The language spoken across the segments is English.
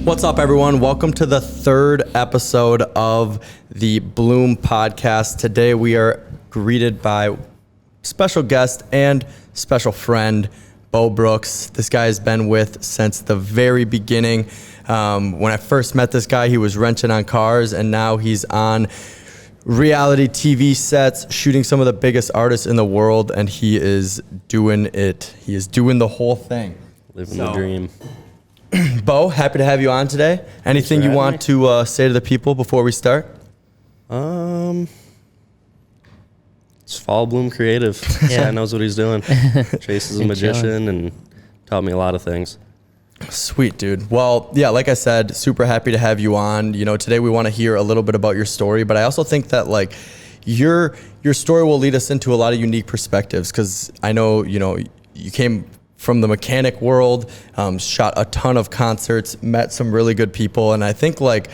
What's up, everyone? Welcome to the third episode of the Bloom podcast. Today we are greeted by special guest and special friend, Beau Brooks. This guy has been with since the very beginning. When I first met this guy, he was wrenching on cars, and now he's on reality TV sets, shooting some of the biggest artists in the world, and he is doing it. He is doing the whole thing. Living the dream. Beau, happy to have you on today. Anything you want to say to the people before we start? It's follow Bloom Creative. This guy knows what he's doing. Chase is a magician and taught me a lot of things. Sweet, dude. Well, yeah, like I said, super happy to have you on. You know, today we want to hear a little bit about your story, but I also think that like your story will lead us into a lot of unique perspectives, because I know, you came from the mechanic world, shot a ton of concerts, met some really good people. And I think like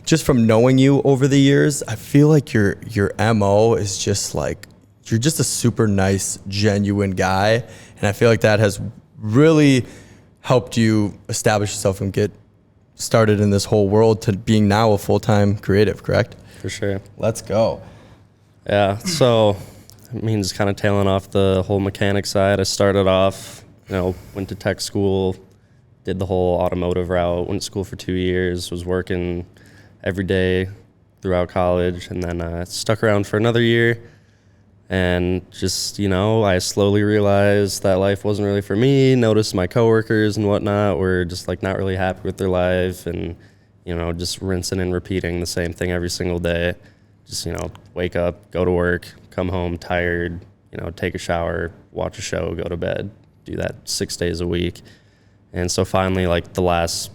just from knowing you over the years, I feel like your MO is just like, you're just a super nice, genuine guy. And I feel like that has really helped you establish yourself and get started in this whole world to being now a full-time creative, correct? For sure. Let's go. Yeah, so it means kind of tailing off the whole mechanic side. I started off, went to tech school, did the whole automotive route, went to school for 2 years, was working every day throughout college, and then stuck around for another year. And just, I slowly realized that life wasn't really for me. Noticed my coworkers and whatnot were just like not really happy with their life, and, just rinsing and repeating the same thing every single day. Just, wake up, go to work, come home tired, take a shower, watch a show, go to bed. Do that 6 days a week. And so finally, like the last,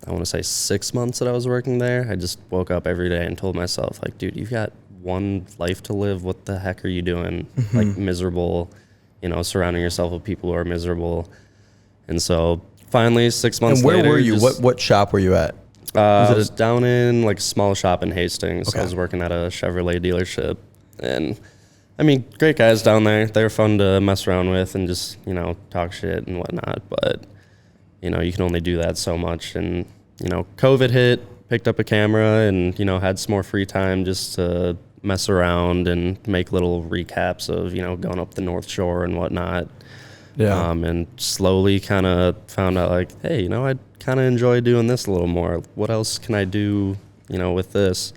I want to say 6 months that I was working there, I just woke up every day and told myself, like, dude, you've got one life to live. What the heck are you doing? Mm-hmm. Like miserable, surrounding yourself with people who are miserable. And so finally 6 months later. And where were you? What shop were you at? I was down in like a small shop in Hastings. Okay. I was working at a Chevrolet dealership. And I mean, great guys down there. They were fun to mess around with and just, talk shit and whatnot. But, you can only do that so much. And, COVID hit, picked up a camera and, had some more free time just to mess around and make little recaps of, going up the North Shore and whatnot. Yeah. And slowly kind of found out like, hey, I kind of enjoy doing this a little more. What else can I do, with this?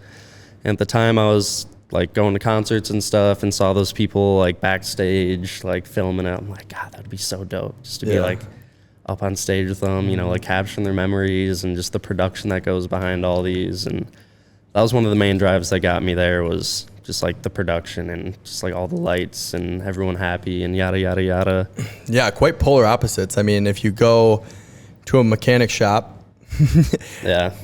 And at the time I was like going to concerts and stuff and saw those people like backstage, like filming it. I'm like, God, that'd be so dope just to be like up on stage with them, like capturing their memories and just the production that goes behind all these. And that was one of the main drives that got me there, was just like the production and just like all the lights and everyone happy and yada, yada, yada. Yeah, quite polar opposites. I mean, if you go to a mechanic shop,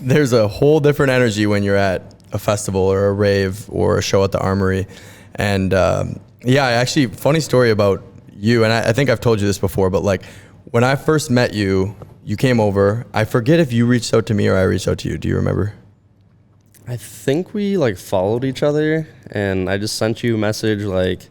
there's a whole different energy when you're at a festival or a rave or a show at the Armory. And actually, funny story about you, and I think I've told you this before, but like when I first met you, you came over. I forget if you reached out to me or I reached out to you. Do you remember? I think we like followed each other, and I just sent you a message like,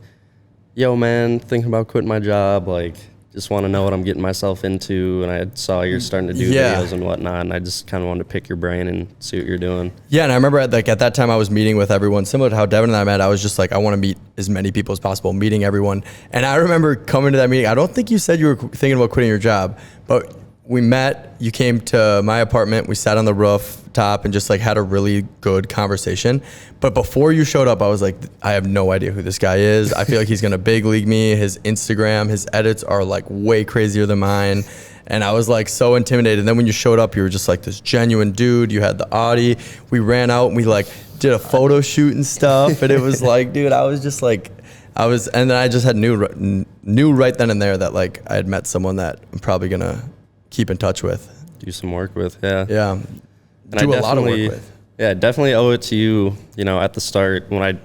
yo man, thinking about quitting my job, like just want to know what I'm getting myself into. And I saw you're starting to do videos and whatnot, and I just kind of wanted to pick your brain and see what you're doing. Yeah, and I remember at that time I was meeting with everyone, similar to how Devin and I met. I was just like, I want to meet as many people as possible, meeting everyone. And I remember coming to that meeting. I don't think you said you were thinking about quitting your job, but we met, you came to my apartment, we sat on the rooftop and just like had a really good conversation. But before you showed up, I was like, I have no idea who this guy is. I feel like he's gonna big league me. His Instagram, his edits are like way crazier than mine. And I was like so intimidated. And then when you showed up, you were just like this genuine dude. You had the Audi. We ran out and we like did a photo shoot and stuff. And it was like, dude, I was just like, and then I just had knew right then and there that like I had met someone that I'm probably gonna keep in touch with. Do some work with, yeah. Yeah. And do a lot of work with. Yeah, definitely owe it to you, at the start when I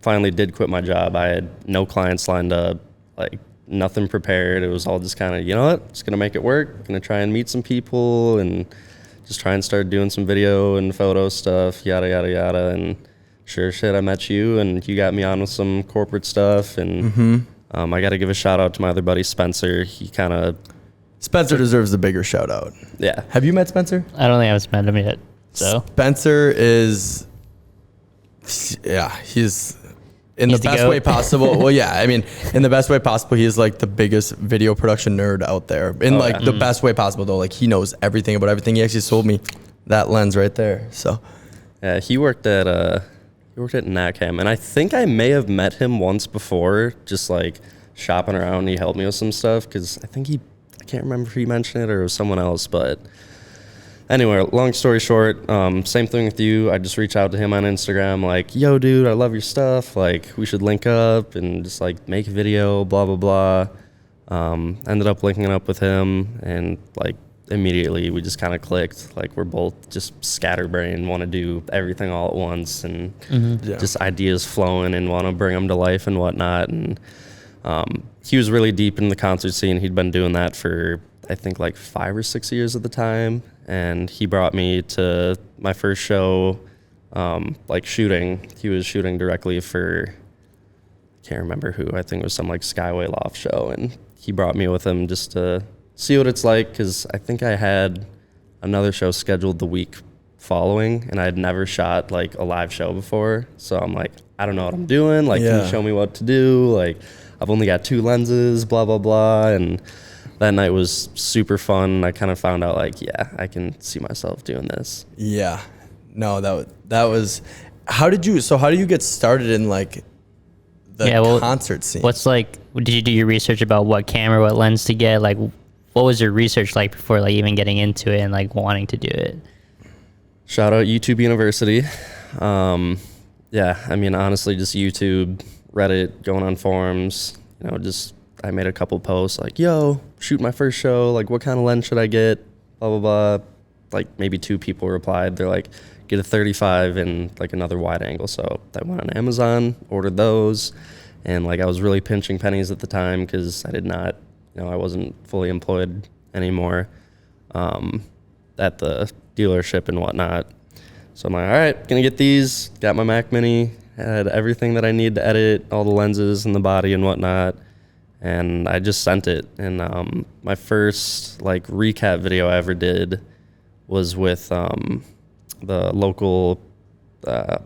finally did quit my job. I had no clients lined up, like nothing prepared. It was all just kind of, just going to make it work. Going to try and meet some people and just try and start doing some video and photo stuff, yada, yada, yada. And sure shit, I met you and you got me on with some corporate stuff. And I got to give a shout out to my other buddy, Spencer. He kind of Spencer deserves a bigger shout out. Yeah. Have you met Spencer? I don't think I've met him yet. So Spencer is, yeah, he's in the He's the best goat. way possible. Well, yeah, I mean, in the best way possible, he is like the biggest video production nerd out there. In like the best way possible, though. Like he knows everything about everything. He actually sold me that lens right there. So Yeah, he worked at NACAM, and I think I may have met him once before, just like shopping around. He helped me with some stuff because I can't remember if he mentioned it or it was someone else. But anyway, long story short, same thing with you. I just reached out to him on Instagram, like, yo, dude, I love your stuff. Like, we should link up and just like make a video, blah blah blah. Ended up linking up with him, and like immediately we just kind of clicked. Like we're both just scatterbrained, want to do everything all at once, and just ideas flowing and want to bring them to life and whatnot. And he was really deep in the concert scene. He'd been doing that for I think like 5 or 6 years at the time, and he brought me to my first show, like shooting. He was shooting directly for, I can't remember who, I think it was some like Skyway Loft show, and he brought me with him just to see what it's like, because I think I had another show scheduled the week following, and I had never shot like a live show before. So I'm like, I don't know what I'm doing. Like, can you show me what to do? Like, I've only got 2 lenses, blah, blah, blah. And that night was super fun. I kind of found out like, yeah, I can see myself doing this. yeah, no, that was. How did you get started in like the concert scene? what's like? Did you do your research about what camera, what lens to get? Like, what was your research like before like even getting into it and like wanting to do it? Shout out YouTube University. Yeah, I mean, honestly, just YouTube, Reddit, going on forums, you know, just I made a couple posts like, yo, shoot my first show. Like, what kind of lens should I get? Blah, blah, blah. Like maybe 2 people replied. They're like, get a 35 and like another wide angle. So I went on Amazon, ordered those. And like I was really pinching pennies at the time because I did not, you know, I wasn't fully employed anymore at the dealership and whatnot. So I'm like, all right, gonna get these. Got my Mac Mini, had everything that I need to edit, all the lenses and the body and whatnot. And I just sent it. And my first like recap video I ever did was with the local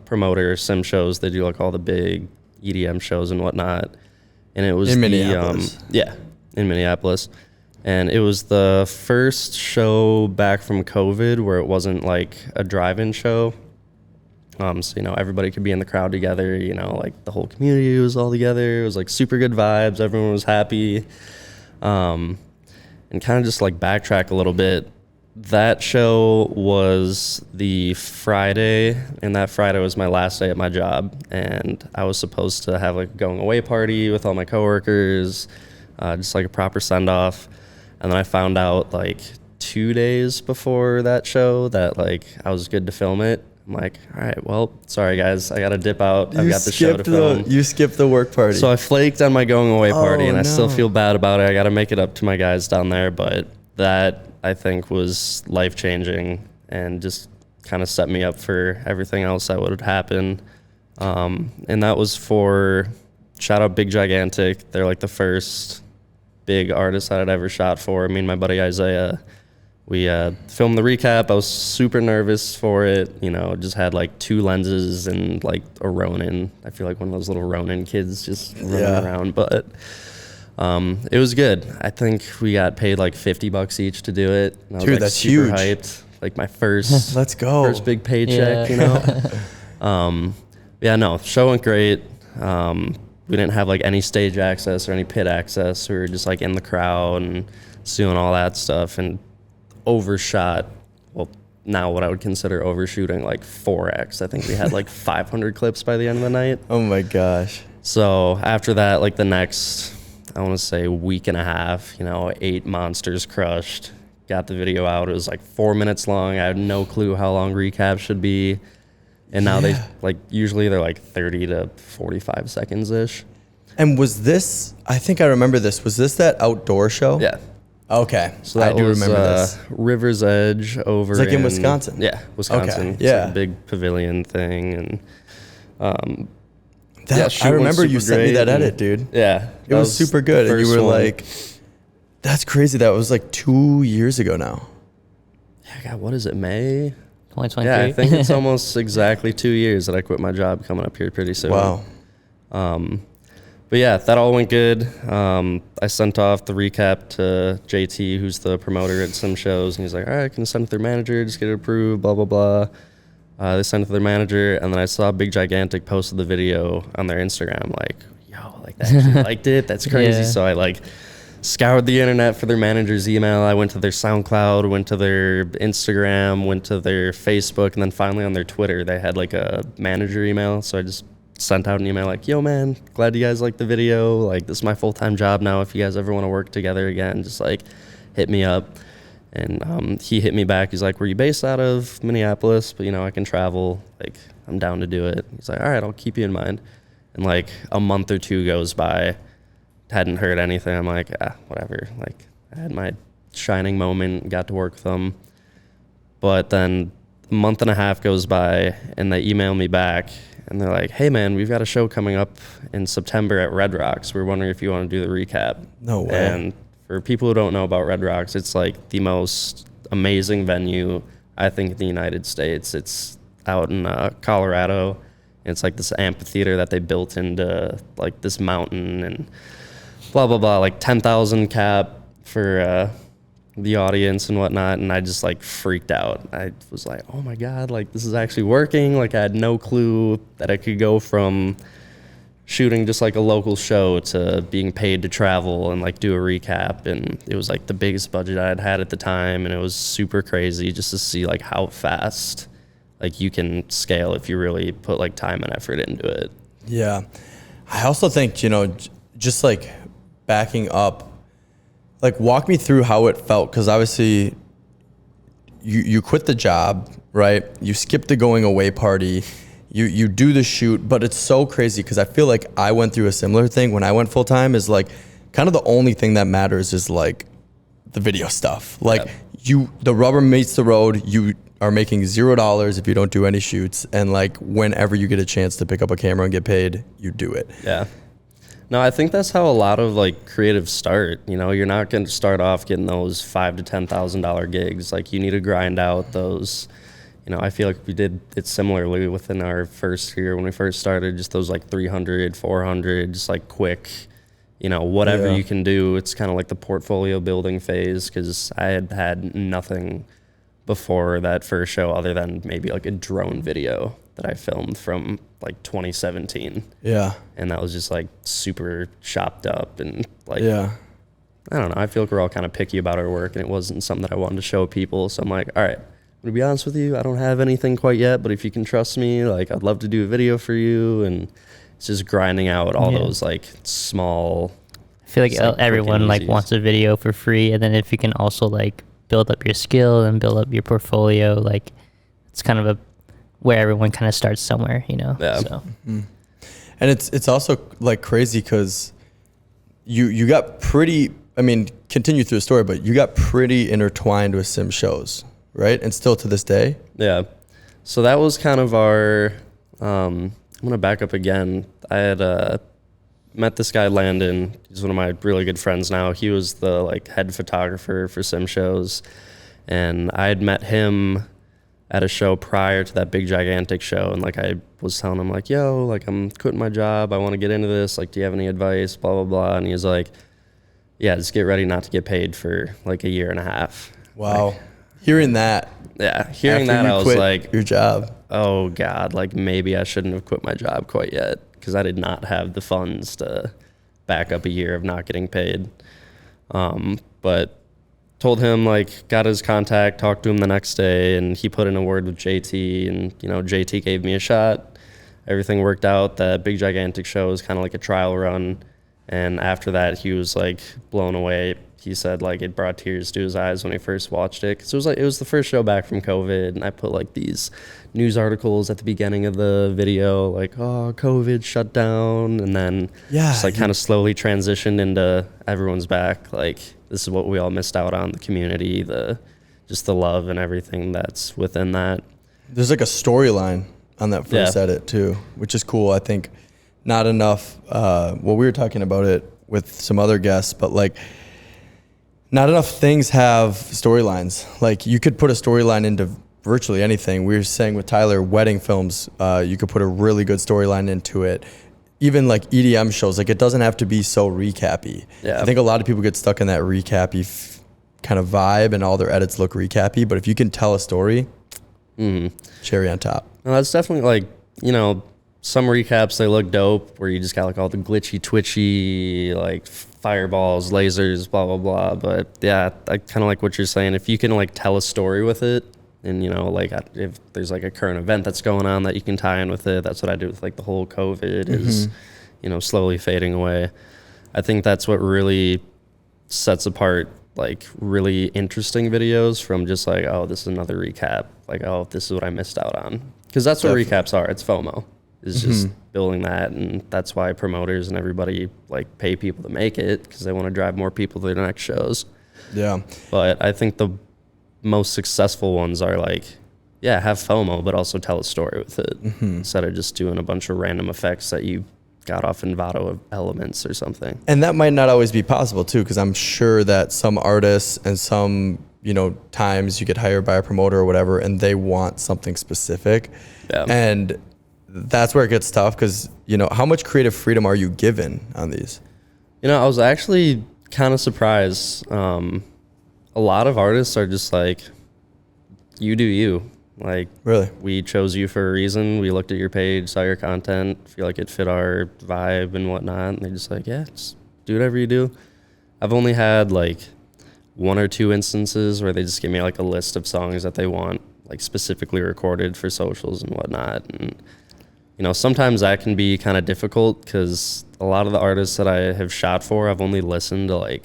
promoter sim shows. They do like all the big EDM shows and whatnot. And it was in Minneapolis. In Minneapolis. And it was the first show back from COVID where it wasn't like a drive-in show. So, you know, everybody could be in the crowd together, you know, like the whole community was all together. It was like super good vibes. Everyone was happy. And kind of just like backtrack a little bit. That show was the Friday, and that Friday was my last day at my job. And I was supposed to have like a going away party with all my coworkers, just like a proper send off. And then I found out like 2 days before that show that like I was good to film it. I'm like, all right, well, sorry guys, I got to dip out. I've got the show to film. You skipped the work party. So I flaked on my going away party, and I still no. feel bad about it. I got to make it up to my guys down there, but that I think was life changing and just kind of set me up for everything else that would happen. And that was for, shout out Big Gigantic. They're like the first big artist that I'd ever shot for. Me and my buddy Isaiah, we filmed the recap. I was super nervous for it. You know, just had like 2 lenses and like a Ronin. I feel like one of those little Ronin kids just running around, but it was good. I think we got paid like $50 each to do it. And I was Dude, like that's super huge. hyped. Like my first Let's go. first big paycheck, you know. Yeah, no, show went great. We didn't have like any stage access or any pit access. We were just like in the crowd and doing all that stuff, and overshot. Well, now what I would consider overshooting like 4x. I think we had like 500 clips by the end of the night. Oh my gosh. So after that, like the next, I want to say week and a half, you know, 8 monsters crushed. Got the video out. It was like 4 minutes long. I had no clue how long recaps should be. And now they like, usually they're like 30 to 45 seconds ish. And was this, I think I remember this, was this that outdoor show? Yeah. Okay. So that I do was remember this. River's Edge over It's like in Wisconsin. Yeah, Wisconsin. Okay, It's yeah. like a big pavilion thing. And I shoot went remember you super sent me great, that and edit, dude. Yeah. It was super good. And you were like, That's crazy. That was like 2 years ago now. Yeah, God, what is it, May? 2023. Yeah, I think it's almost exactly 2 years that I quit my job coming up here pretty soon. Wow. But yeah, that all went good. I sent off the recap to JT, who's the promoter at some shows, and he's like, all right, can I send it to their manager, just get it approved, blah, blah, blah. They sent it to their manager, and then I saw Big Gigantic posted the video on their Instagram, like, yo, like, they actually liked it. That's crazy. Yeah. So I, like, scoured the internet for their manager's email. I went to their SoundCloud, went to their Instagram, went to their Facebook, and then finally on their Twitter, they had, like, a manager email. So I just sent out an email like, yo, man, glad you guys liked the video. Like, this is my full-time job now. If you guys ever want to work together again, just, like, hit me up. And he hit me back. He's like, were you based out of Minneapolis? But, you know, I can travel. Like, I'm down to do it. He's like, all right, I'll keep you in mind. And, like, a month or two goes by. Hadn't heard anything. I'm like, whatever. Like, I had my shining moment, got to work with them. But then a month and a half goes by, and they email me back. And they're like, hey, man, we've got a show coming up in September at Red Rocks. We're wondering if you want to do the recap. No way. And for people who don't know about Red Rocks, it's like the most amazing venue, I think, in the United States. It's out in Colorado. It's like this amphitheater that they built into like this mountain and blah, blah, blah, like 10,000 cap for the audience and whatnot. And I just like freaked out. I was like, oh my God, like this is actually working. Like I had no clue that I could go from shooting just like a local show to being paid to travel and like do a recap. And it was like the biggest budget I had had at the time. And it was super crazy just to see like how fast like you can scale if you really put like time and effort into it. Yeah. I also think, you know, just like backing up, like walk me through how it felt. Cause obviously you quit the job, right? You skipped the going away party. You do the shoot, but it's so crazy because I feel like I went through a similar thing when I went full time. Is like kind of the only thing that matters is like the video stuff. Like the rubber meets the road. You are making $0 if you don't do any shoots, and like whenever you get a chance to pick up a camera and get paid, you do it. Yeah. No, I think that's how a lot of like creatives start. You know, you're not going to start off getting those $5,000 to $10,000 gigs. Like you need to grind out those. You know, I feel like we did it similarly within our first year when we first started, just those like 300, 400, just like quick, you know, whatever you can do. It's kind of like the portfolio building phase because I had had nothing before that first show other than maybe like a drone video that I filmed from like 2017. Yeah. And that was just like super chopped up and like, I don't know. I feel like we're all kind of picky about our work and it wasn't something that I wanted to show people. So I'm like, all right. To be honest with you, I don't have anything quite yet, but if you can trust me, like I'd love to do a video for you. And it's just grinding out all those like small. I feel like everyone like wants a video for free, and then if you can also like build up your skill and build up your portfolio, like it's kind of a where everyone kind of starts somewhere, you know. Yeah. So. Mm-hmm. And it's also like crazy because you got pretty. I mean, continue through the story, but you got pretty intertwined with sim shows. Right? And still to this day? Yeah. So that was kind of our, I'm going to back up again. I had met this guy, Landon. He's one of my really good friends now. He was the like head photographer for sim shows. And I had met him at a show prior to that Big Gigantic show. And like I was telling him like, yo, like I'm quitting my job. I want to get into this. Like, do you have any advice? Blah, blah, blah. And he was like, yeah, just get ready not to get paid for like a year and a half. Wow. Like, hearing that, I was like, your job. Oh God, like maybe I shouldn't have quit my job quite yet because I did not have the funds to back up a year of not getting paid. But told him like got his contact, talked to him the next day, and he put in a word with JT, and you know JT gave me a shot. Everything worked out. That Big Gigantic show was kind of like a trial run, and after that he was like blown away. He said like it brought tears to his eyes when he first watched it because it was the first show back from COVID, and I put like these news articles at the beginning of the video like, oh, COVID shut down, and then just like kind of slowly transitioned into everyone's back. Like this is what we all missed out on, the community, just the love and everything that's within that. There's like a storyline on that first edit too, which is cool. I think not enough. Well, we were talking about it with some other guests, but like not enough things have storylines. Like you could put a storyline into virtually anything. We were saying with Tyler, wedding films, you could put a really good storyline into it. Even like EDM shows, like it doesn't have to be so recappy. Yeah. I think a lot of people get stuck in that recappy kind of vibe, and all their edits look recappy. But if you can tell a story, cherry on top. Well, that's definitely like, you know, some recaps, they look dope where you just got like all the glitchy, twitchy, like fireballs, lasers, blah, blah, blah. But yeah, I kind of like what you're saying. If you can like tell a story with it, and, you know, like if there's like a current event that's going on that you can tie in with it, that's what I do with like the whole COVID is, you know, slowly fading away. I think that's what really sets apart like really interesting videos from just like, oh, this is another recap. Like, oh, this is what I missed out on. Because that's what recaps are. It's FOMO. Is just building that, and that's why promoters and everybody like pay people to make it, because they want to drive more people to their next shows. Yeah. But I think the most successful ones are like, yeah, have FOMO, but also tell a story with it instead of just doing a bunch of random effects that you got off Envato elements or something. And that might not always be possible too, because I'm sure that some artists and some, you know, times you get hired by a promoter or whatever, and they want something specific. Yeah. And that's where it gets tough, because, you know, how much creative freedom are you given on these? You know, I was actually kind of surprised. A lot of artists are just like, you do you. Like, Really? we chose you for a reason. We looked at your page, saw your content, feel like it fit our vibe and whatnot. And they're just like, yeah, just do whatever you do. I've only had like 1 or 2 instances where they just give me like a list of songs that they want like specifically recorded for socials and whatnot. And, you know, sometimes that can be kind of difficult because a lot of the artists that I have shot for, I've only listened to like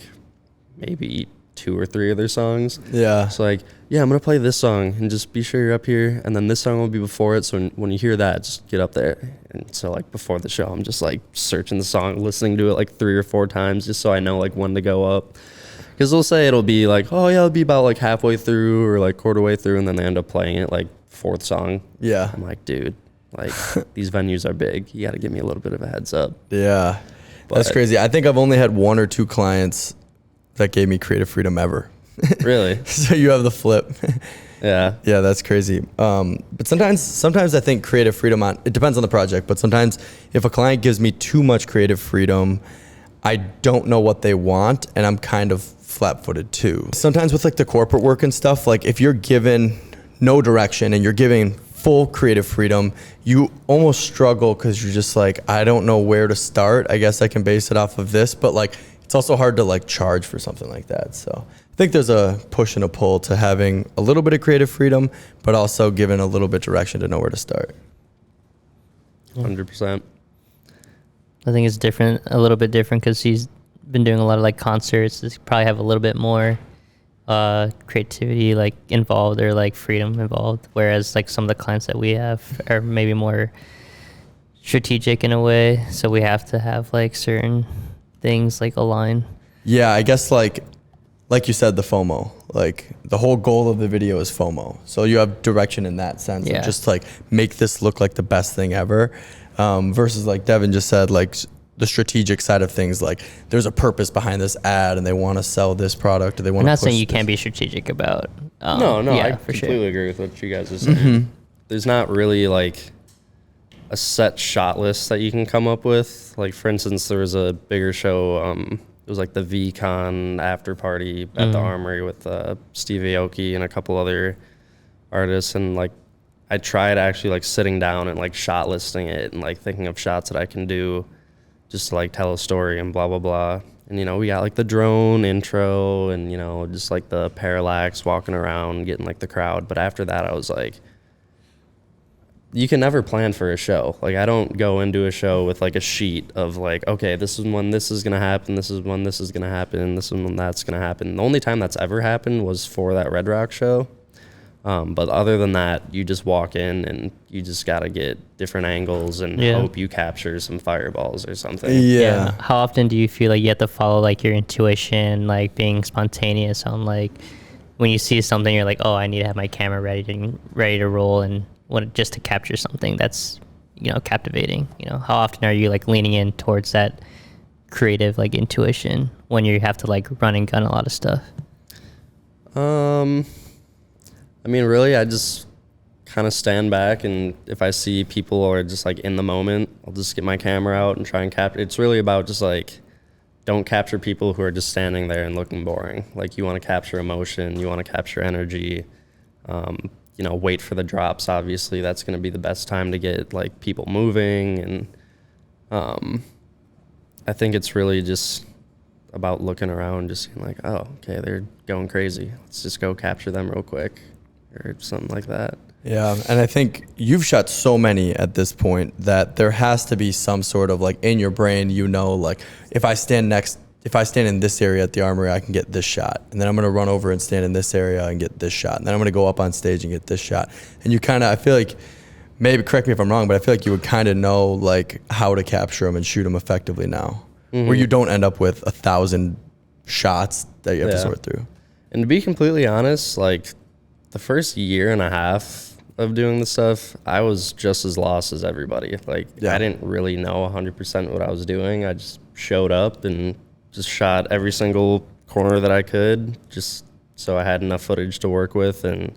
maybe 2 or 3 of their songs. Yeah. So like, yeah, I'm going to play this song and just be sure you're up here. And then this song will be before it. So when you hear that, just get up there. And so like before the show, I'm just like searching the song, listening to it like 3 or 4 times just so I know like when to go up. Because they'll say it'll be like, oh yeah, it'll be about like halfway through or like quarter way through. And then they end up playing it like 4th song. Yeah. I'm like, dude, like these venues are big. You got to give me a little bit of a heads up. Yeah. That's crazy. I think I've only had 1 or 2 clients that gave me creative freedom ever. Really? So you have the flip. Yeah. Yeah, that's crazy. But sometimes I think creative freedom it depends on the project, but sometimes if a client gives me too much creative freedom, I don't know what they want, and I'm kind of flat-footed too. Sometimes with like the corporate work and stuff, like if you're given no direction and you're giving full creative freedom, you almost struggle because you're just like, I don't know where to start. I guess I can base it off of this, but like it's also hard to like charge for something like that. So I think there's a push and a pull to having a little bit of creative freedom, but also given a little bit direction to know where to start. 100%. I think it's different, a little bit different, because he's been doing a lot of like concerts. He's probably have a little bit more creativity like involved, or like freedom involved, whereas like some of the clients that we have are maybe more strategic in a way, so we have to have like certain things like align. Yeah, I guess like you said, the FOMO, like the whole goal of the video is FOMO. So you have direction in that sense, Yeah. of just like make this look like the best thing ever, versus like Devin just said, like the strategic side of things, like there's a purpose behind this ad and they want to sell this product, or they want I'm to not saying push you this. can't be strategic about No, yeah, I for completely sure. agree with what you guys are saying. There's not really like a set shot list that you can come up with. Like for instance, there was a bigger show. It was like the VCon after party at the Armory with Steve Aoki and a couple other artists, and like I tried actually like sitting down and like shot listing it and like thinking of shots that I can do just to like tell a story and blah blah blah. And you know, we got like the drone intro and you know, just like the parallax walking around getting like the crowd. But after that I was like, you can never plan for a show. Like I don't go into a show with like a sheet of like, okay, this is when this is gonna happen, this is when this is gonna happen, this is when that's gonna happen. The only time that's ever happened was for that Red Rock show. But other than that, you just walk in and you just gotta get different angles and hope you capture some fireballs or something. Yeah. How often do you feel like you have to follow like your intuition, like being spontaneous on like when you see something, you're like, oh, I need to have my camera ready to roll and just to capture something that's, you know, captivating. You know, how often are you like leaning in towards that creative like intuition when you have to like run and gun a lot of stuff? I mean, really, I just kind of stand back, and if I see people are just like in the moment, I'll just get my camera out and try and capture. It's really about just like, don't capture people who are just standing there and looking boring. Like, you want to capture emotion, you want to capture energy. You know, wait for the drops. Obviously, that's going to be the best time to get like people moving, and I think it's really just about looking around, just seeing like, oh, okay, they're going crazy. Let's just go capture them real quick, or something like that. Yeah, and I think you've shot so many at this point that there has to be some sort of like in your brain, you know, like if I stand in this area at the Armory, I can get this shot. And then I'm going to run over and stand in this area and get this shot. And then I'm going to go up on stage and get this shot. And you kind of, I feel like, maybe correct me if I'm wrong, but I feel like you would kind of know like how to capture them and shoot them effectively now, where you don't end up with 1,000 shots that you have to sort through. And to be completely honest, like the first year and a half of doing the stuff, I was just as lost as everybody. Like, I didn't really know 100% what I was doing. I just showed up and just shot every single corner that I could, just so I had enough footage to work with. And,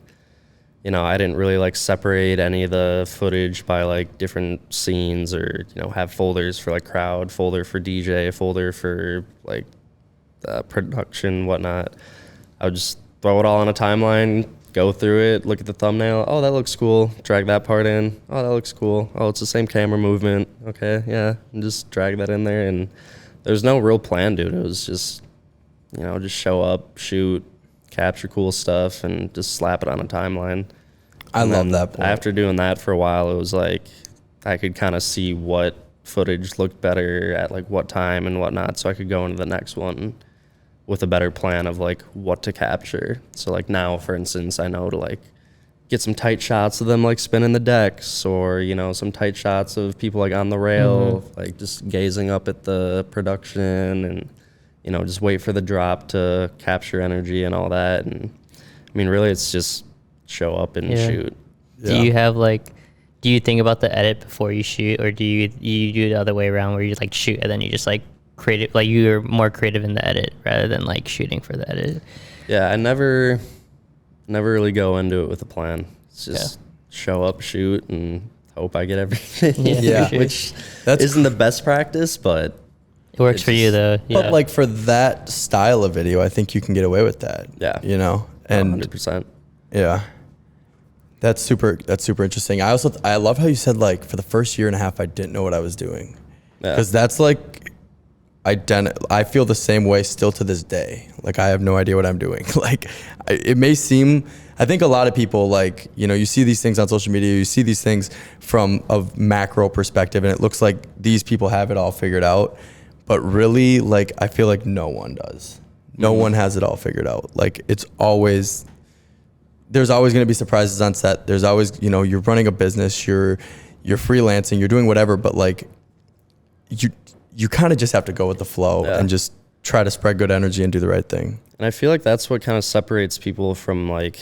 you know, I didn't really like separate any of the footage by like different scenes, or, you know, have folders for like crowd, folder for DJ, folder for like production, whatnot. I would just throw it all on a timeline, go through it, look at the thumbnail. Oh, that looks cool. Drag that part in. Oh, that looks cool. Oh, it's the same camera movement. Okay, yeah. And just drag that in there. And there's no real plan, dude. It was just, you know, just show up, shoot, capture cool stuff, and just slap it on a timeline. I love that point. After doing that for a while, it was like I could kind of see what footage looked better at like what time and whatnot, so I could go into the next one with a better plan of like what to capture. So like now, for instance, I know to like get some tight shots of them like spinning the decks, or, you know, some tight shots of people like on the rail, like just gazing up at the production, and, you know, just wait for the drop to capture energy and all that. And I mean, really, it's just show up and shoot. Do you have like, do you think about the edit before you shoot, or do you do the other way around where you like shoot and then you just like creative, like you're more creative in the edit rather than like shooting for the edit? Yeah, I never really go into it with a plan. It's just show up, shoot, and hope I get everything. Sure. Which isn't the best practice, but it works for you though. But like for that style of video, I think you can get away with that. Yeah, you know, and 100%. Yeah, that's super interesting. I love how you said like for the first year and a half, I didn't know what I was doing, because that's like I feel the same way still to this day. Like, I have no idea what I'm doing. Like, it may seem, I think a lot of people, like, you know, you see these things on social media, you see these things from a macro perspective, and it looks like these people have it all figured out. But really, like, I feel like no one does. No one has it all figured out. Like, there's always going to be surprises on set. There's always, you know, you're running a business, you're freelancing, you're doing whatever, but like, you kind of just have to go with the flow and just try to spread good energy and do the right thing. And I feel like that's what kind of separates people from like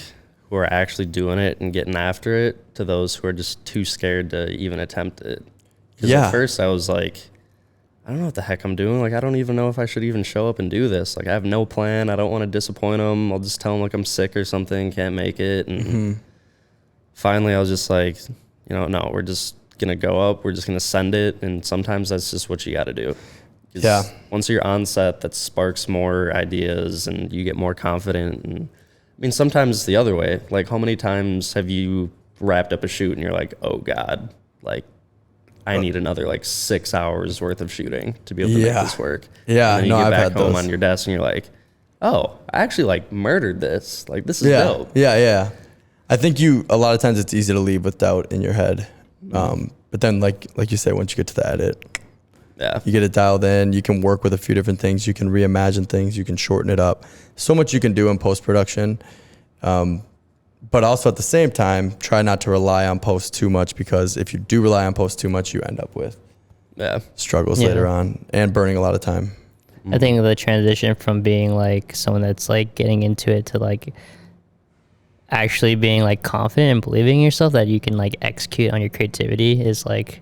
who are actually doing it and getting after it to those who are just too scared to even attempt it. Because at first I was like, I don't know what the heck I'm doing. Like, I don't even know if I should even show up and do this. Like, I have no plan. I don't want to disappoint them. I'll just tell them like I'm sick or something, can't make it. And finally I was just like, you know, no, we're just gonna go up, we're just gonna send it. And sometimes that's just what you got to do. Once you're on set, that sparks more ideas and you get more confident. And I mean, sometimes it's the other way. Like, how many times have you wrapped up a shoot and you're like, oh God, like, I need another like 6 hours worth of shooting to be able to make this work. And then you get back home on your desk and you're like, oh, I actually like murdered this. Like, this is dope. Yeah. I think a lot of times it's easy to leave with doubt in your head. But then like you say, once you get to the edit, you get it dialed in, you can work with a few different things, you can reimagine things, you can shorten it up. So much you can do in post-production. But also at the same time, try not to rely on post too much, because if you do rely on post too much, you end up with struggles later on and burning a lot of time. I think the transition from being like someone that's like getting into it to like actually being like confident and believing in yourself that you can like execute on your creativity is like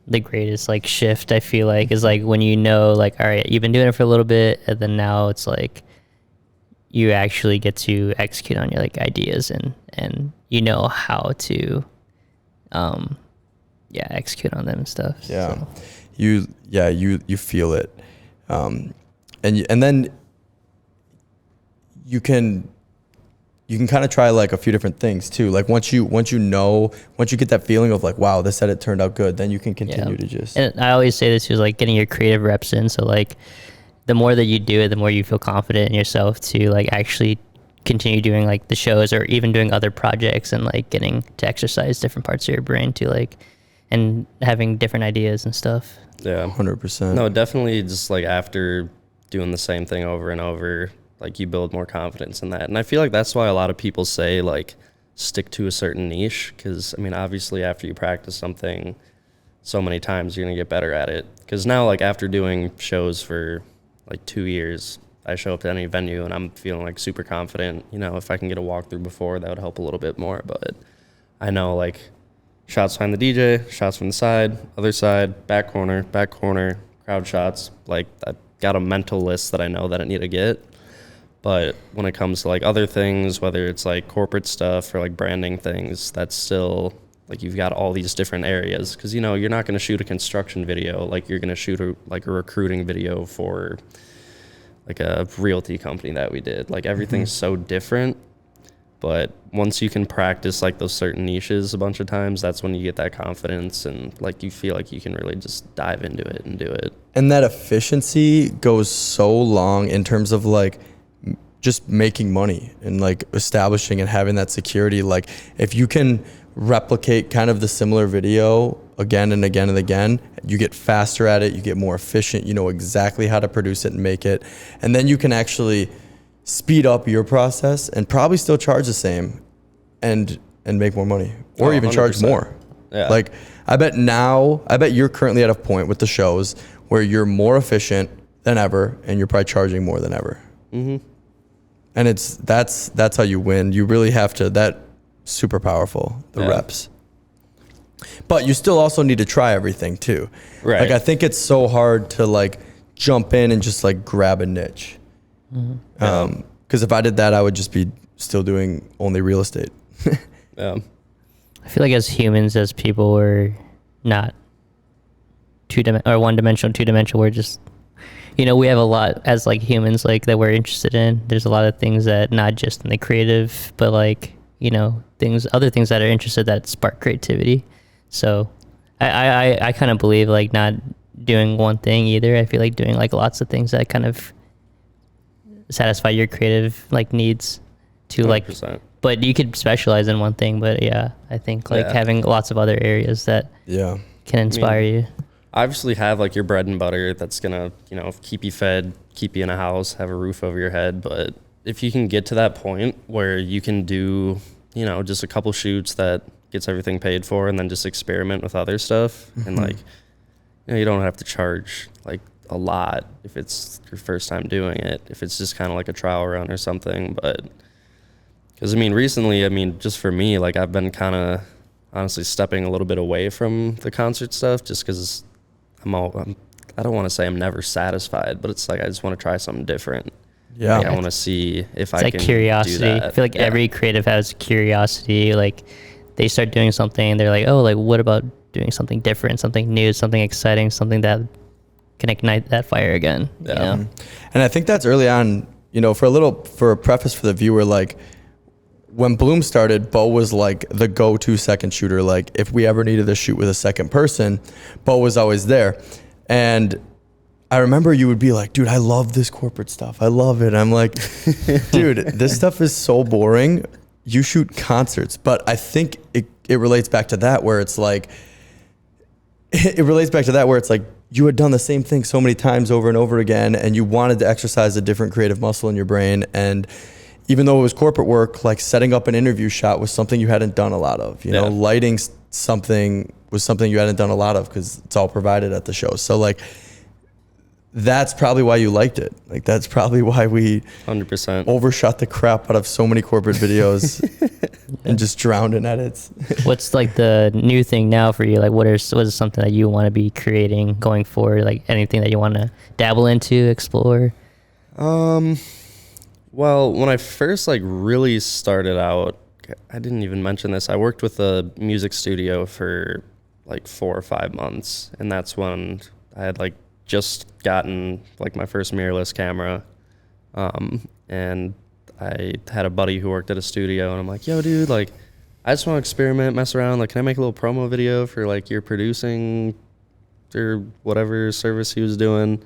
the greatest like shift, I feel like, is like when you know, like, all right, you've been doing it for a little bit, and then now it's like you actually get to execute on your like ideas, and you know how to execute on them and stuff. Yeah. So. You feel it. And then you can kind of try like a few different things too. Like once you get that feeling of like, wow, this edit turned out good, then you can continue to just. And I always say this is like getting your creative reps in. So like the more that you do it, the more you feel confident in yourself to like actually continue doing like the shows or even doing other projects, and like getting to exercise different parts of your brain to like, and having different ideas and stuff. Yeah. 100%. No, definitely just like after doing the same thing over and over, like you build more confidence in that. And I feel like that's why a lot of people say like stick to a certain niche, because I mean obviously after you practice something so many times you're gonna get better at it. Because now like after doing shows for like 2 years, I show up to any venue and I'm feeling like super confident. You know, if I can get a walkthrough before, that would help a little bit more. But I know like shots behind the DJ, shots from the side, other side, back corner, crowd shots. Like I got a mental list that I know that I need to get. But when it comes to like other things, whether it's like corporate stuff or like branding things, that's still like you've got all these different areas. Because, you know, you're not going to shoot a construction video like you're going to shoot a recruiting video for like a realty company that we did. Like everything's so different. But once you can practice like those certain niches a bunch of times, that's when you get that confidence and like you feel like you can really just dive into it and do it. And that efficiency goes so long in terms of like just making money and like establishing and having that security. Like if you can replicate kind of the similar video again and again and again, you get faster at it, you get more efficient, you know exactly how to produce it and make it. And then you can actually speed up your process and probably still charge the same and make more money, or even 100%. charge more. Yeah. Like I bet you're currently at a point with the shows where you're more efficient than ever and you're probably charging more than ever. Mm-hmm. And that's how you win. You really have to, that super powerful, the reps. But you still also need to try everything too. Right. Like I think it's so hard to like jump in and just like grab a niche. Mm-hmm. 'Cause if I did that, I would just be still doing only real estate. Yeah. I feel like as humans, as people, we're not one-dimensional, two-dimensional. We're just, you know, we have a lot as like humans like that we're interested in. There's a lot of things that not just in the creative, but like, you know, other things that are interested that spark creativity. So I kind of believe like not doing one thing either. I feel like doing like lots of things that kind of satisfy your creative like needs to 100%. like, but you could specialize in one thing. But yeah, I think like having lots of other areas that can inspire you. Obviously have like your bread and butter that's gonna, you know, keep you fed, keep you in a house, have a roof over your head. But if you can get to that point where you can do, you know, just a couple shoots that gets everything paid for, and then just experiment with other stuff, and like, you know, you don't have to charge like a lot if it's your first time doing it, if it's just kind of like a trial run or something. But because I mean recently, I mean just for me, like I've been kind of honestly stepping a little bit away from the concert stuff just because I don't want to say I'm never satisfied, but it's like I just want to try something different. Yeah. Like, I want to see if I It's can like curiosity. do that. I feel like every creative has curiosity. Like they start doing something and they're like, oh, like what about doing something different, something new, something exciting, something that can ignite that fire again. Yeah. You know? And I think that's early on, you know, for a preface for the viewer, like when Bloom started, Beau was like the go-to second shooter. Like if we ever needed to shoot with a second person, Beau was always there. And I remember you would be like, dude, I love this corporate stuff. I love it. I'm like, dude, this stuff is so boring. You shoot concerts. But I think it relates back to that where it's like, you had done the same thing so many times over and over again, and you wanted to exercise a different creative muscle in your brain. And even though it was corporate work, like setting up an interview shot was something you hadn't done a lot of. You know, lighting something was something you hadn't done a lot of because it's all provided at the show. So like, that's probably why you liked it. Like that's probably why we 100% overshot the crap out of so many corporate videos. and just drowned in edits. What's like the new thing now for you? Like what is something that you want to be creating going forward? Like anything that you want to dabble into, explore? Well, when I first like really started out, I didn't even mention this. I worked with a music studio for like 4 or 5 months, and that's when I had like just gotten like my first mirrorless camera. And I had a buddy who worked at a studio, and I'm like, yo, dude, like, I just want to experiment, mess around. Like, can I make a little promo video for like your producing or whatever service he was doing? He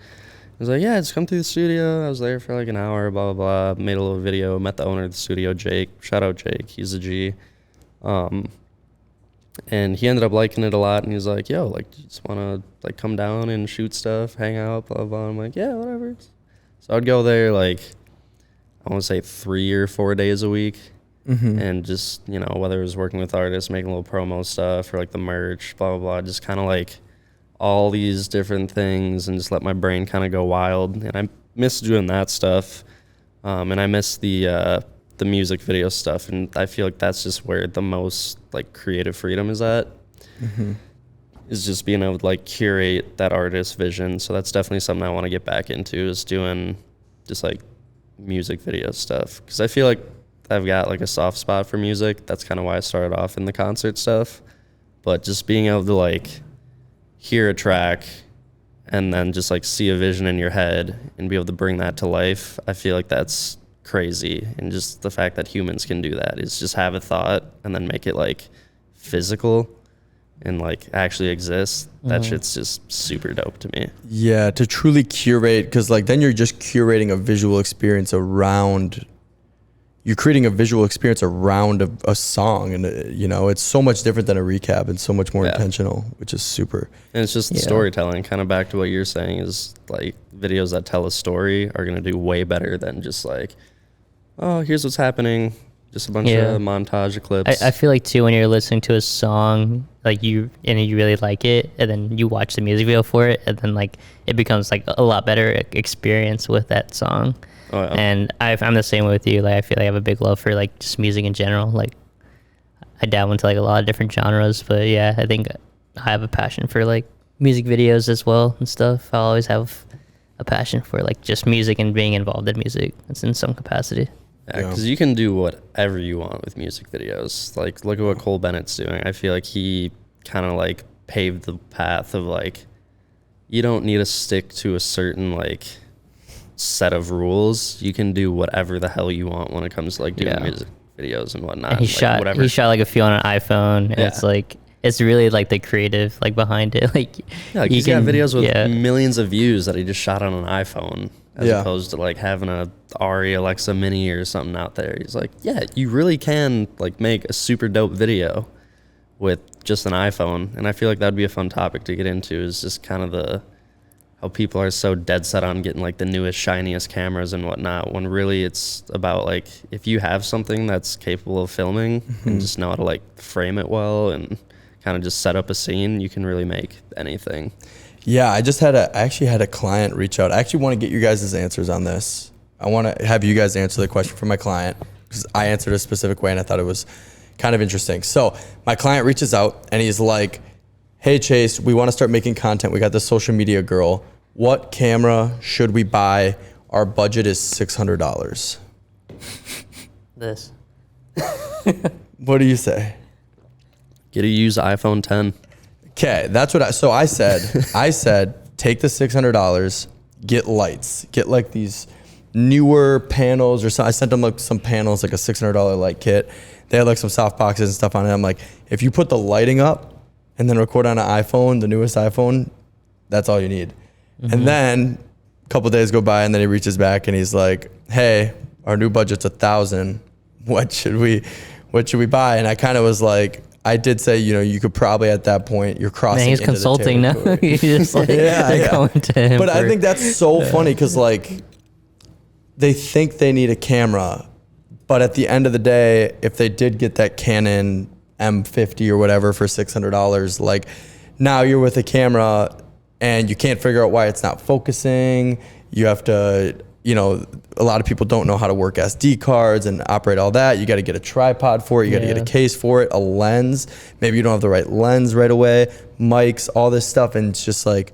was like, yeah, just come through the studio. I was there for like an hour, blah, blah, blah. Made a little video, met the owner of the studio, Jake. Shout out Jake. He's a G. And he ended up liking it a lot. And he was like, yo, like, you just want to like come down and shoot stuff, hang out, blah, blah. I'm like, yeah, whatever. So I'd go there like, I want to say 3 or 4 days a week. And just, you know, whether it was working with artists, making a little promo stuff or like the merch, blah, blah, blah. Just kind of like all these different things and just let my brain kind of go wild. And I miss doing that stuff. And I miss the music video stuff. And I feel like that's just where the most like creative freedom is at. Is just being able to like curate that artist's vision. So that's definitely something I want to get back into, is doing just like music video stuff. Because I feel like I've got like a soft spot for music. That's kind of why I started off in the concert stuff. But just being able to like hear a track and then just like see a vision in your head and be able to bring that to life, I feel like that's crazy. And just the fact that humans can do that is just have a thought and then make it like physical and like actually exist. That shit's just super dope to me. Yeah, to truly curate, because like then you're just curating a visual experience around, you're creating a visual experience around a song, and you know, it's so much different than a recap and so much more intentional, which is super. And it's just the storytelling, kind of back to what you're saying, is like videos that tell a story are going to do way better than just like, oh, here's what's happening, just a bunch of montage of clips. I feel like too, when you're listening to a song like you really like it, and then you watch the music video for it, and then like it becomes like a lot better experience with that song. Oh, yeah. And I'm the same way with you. Like I feel like I have a big love for like just music in general. Like I dabble into like a lot of different genres, but yeah, I think I have a passion for like music videos as well and stuff. I'll always have a passion for like just music and being involved in music. It's in some capacity. Yeah, because you can do whatever you want with music videos. Like, look at what Cole Bennett's doing. I feel like he kind of like paved the path of like, you don't need to stick to a certain like set of rules. You can do whatever the hell you want when it comes to like doing music videos and whatnot. And he shot like a few on an iPhone, and it's like, it's really like the creative like behind it. Like, like he's got videos with millions of views that he just shot on an iPhone, as opposed to like having a Ari Alexa Mini or something out there. He's like, yeah, you really can like make a super dope video with just an iPhone. And I feel like that'd be a fun topic to get into, is just kind of how people are so dead set on getting like the newest, shiniest cameras and whatnot, when really it's about like, if you have something that's capable of filming and just know how to like frame it well and kind of just set up a scene, you can really make anything. Yeah, I actually had a client reach out. I actually want to get you guys' answers on this. I want to have you guys answer the question for my client, because I answered a specific way and I thought it was kind of interesting. So my client reaches out and he's like, hey Chase, we want to start making content. We got this social media girl. What camera should we buy? Our budget is $600. This. What do you say? Get a used iPhone 10. Okay, that's what I said. I said, take the $600, get lights, get like these newer panels or something. I sent them like some panels, like a $600 light kit. They had like some soft boxes and stuff on it. I'm like, if you put the lighting up and then record on an iPhone, the newest iPhone, that's all you need. And then a couple days go by and then he reaches back and he's like, hey, our new budget's $1,000. What should we buy? And I kind of was like, I did say, you know, you could probably at that point, you're crossing he's into consulting the now. You're just like, going to him. But I think that's so funny, because like they think they need a camera, but at the end of the day, if they did get that Canon M50 or whatever for $600, like now you're with a camera and you can't figure out why it's not focusing. You have to you know, a lot of people don't know how to work SD cards and operate all that. You got to get a tripod for it. You got to get a case for it, a lens. Maybe you don't have the right lens right away, mics, all this stuff. And it's just like,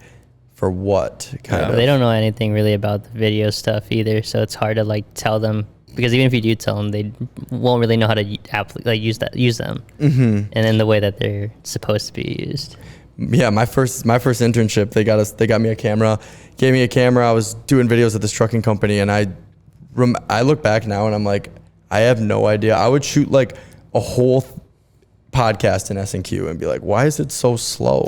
for what? Kind of. They don't know anything really about the video stuff either. So it's hard to like tell them, because even if you do tell them, they won't really know how to use them and in the way that they're supposed to be used. Yeah, my first internship, they got me a camera, gave me a camera. I was doing videos at this trucking company, and I look back now and I'm like, I have no idea. I would shoot like a whole podcast in S&Q and be like, why is it so slow?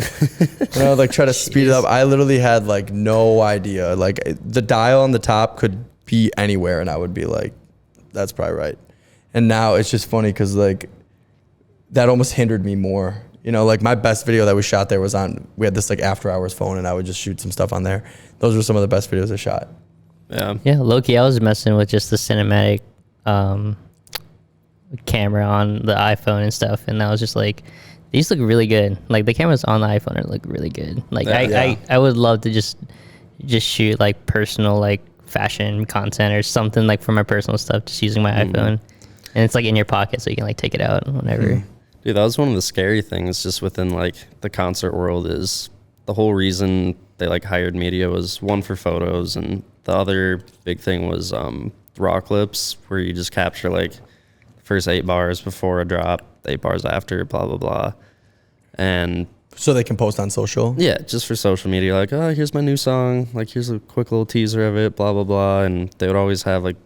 And I would like try to speed it up. I literally had like no idea. Like the dial on the top could be anywhere, and I would be like, that's probably right. And now it's just funny because like that almost hindered me more. You know, like my best video that we shot there was we had this like after hours phone, and I would just shoot some stuff on there. Those were some of the best videos I shot. Yeah, low-key, I was messing with just the cinematic camera on the iPhone and stuff, and I was just like, these look really good. Like the cameras on the iPhone look really good. Like I would love to just shoot like personal like fashion content or something like for my personal stuff, just using my iPhone, and it's like in your pocket so you can like take it out whenever. Dude, that was one of the scary things just within like the concert world, is the whole reason they like hired media was one for photos, and the other big thing was raw clips, where you just capture like first 8 bars before a drop, 8 bars after, blah blah blah. And so they can post on social? Yeah, just for social media, like, oh, here's my new song, like here's a quick little teaser of it, blah blah blah. And they would always have like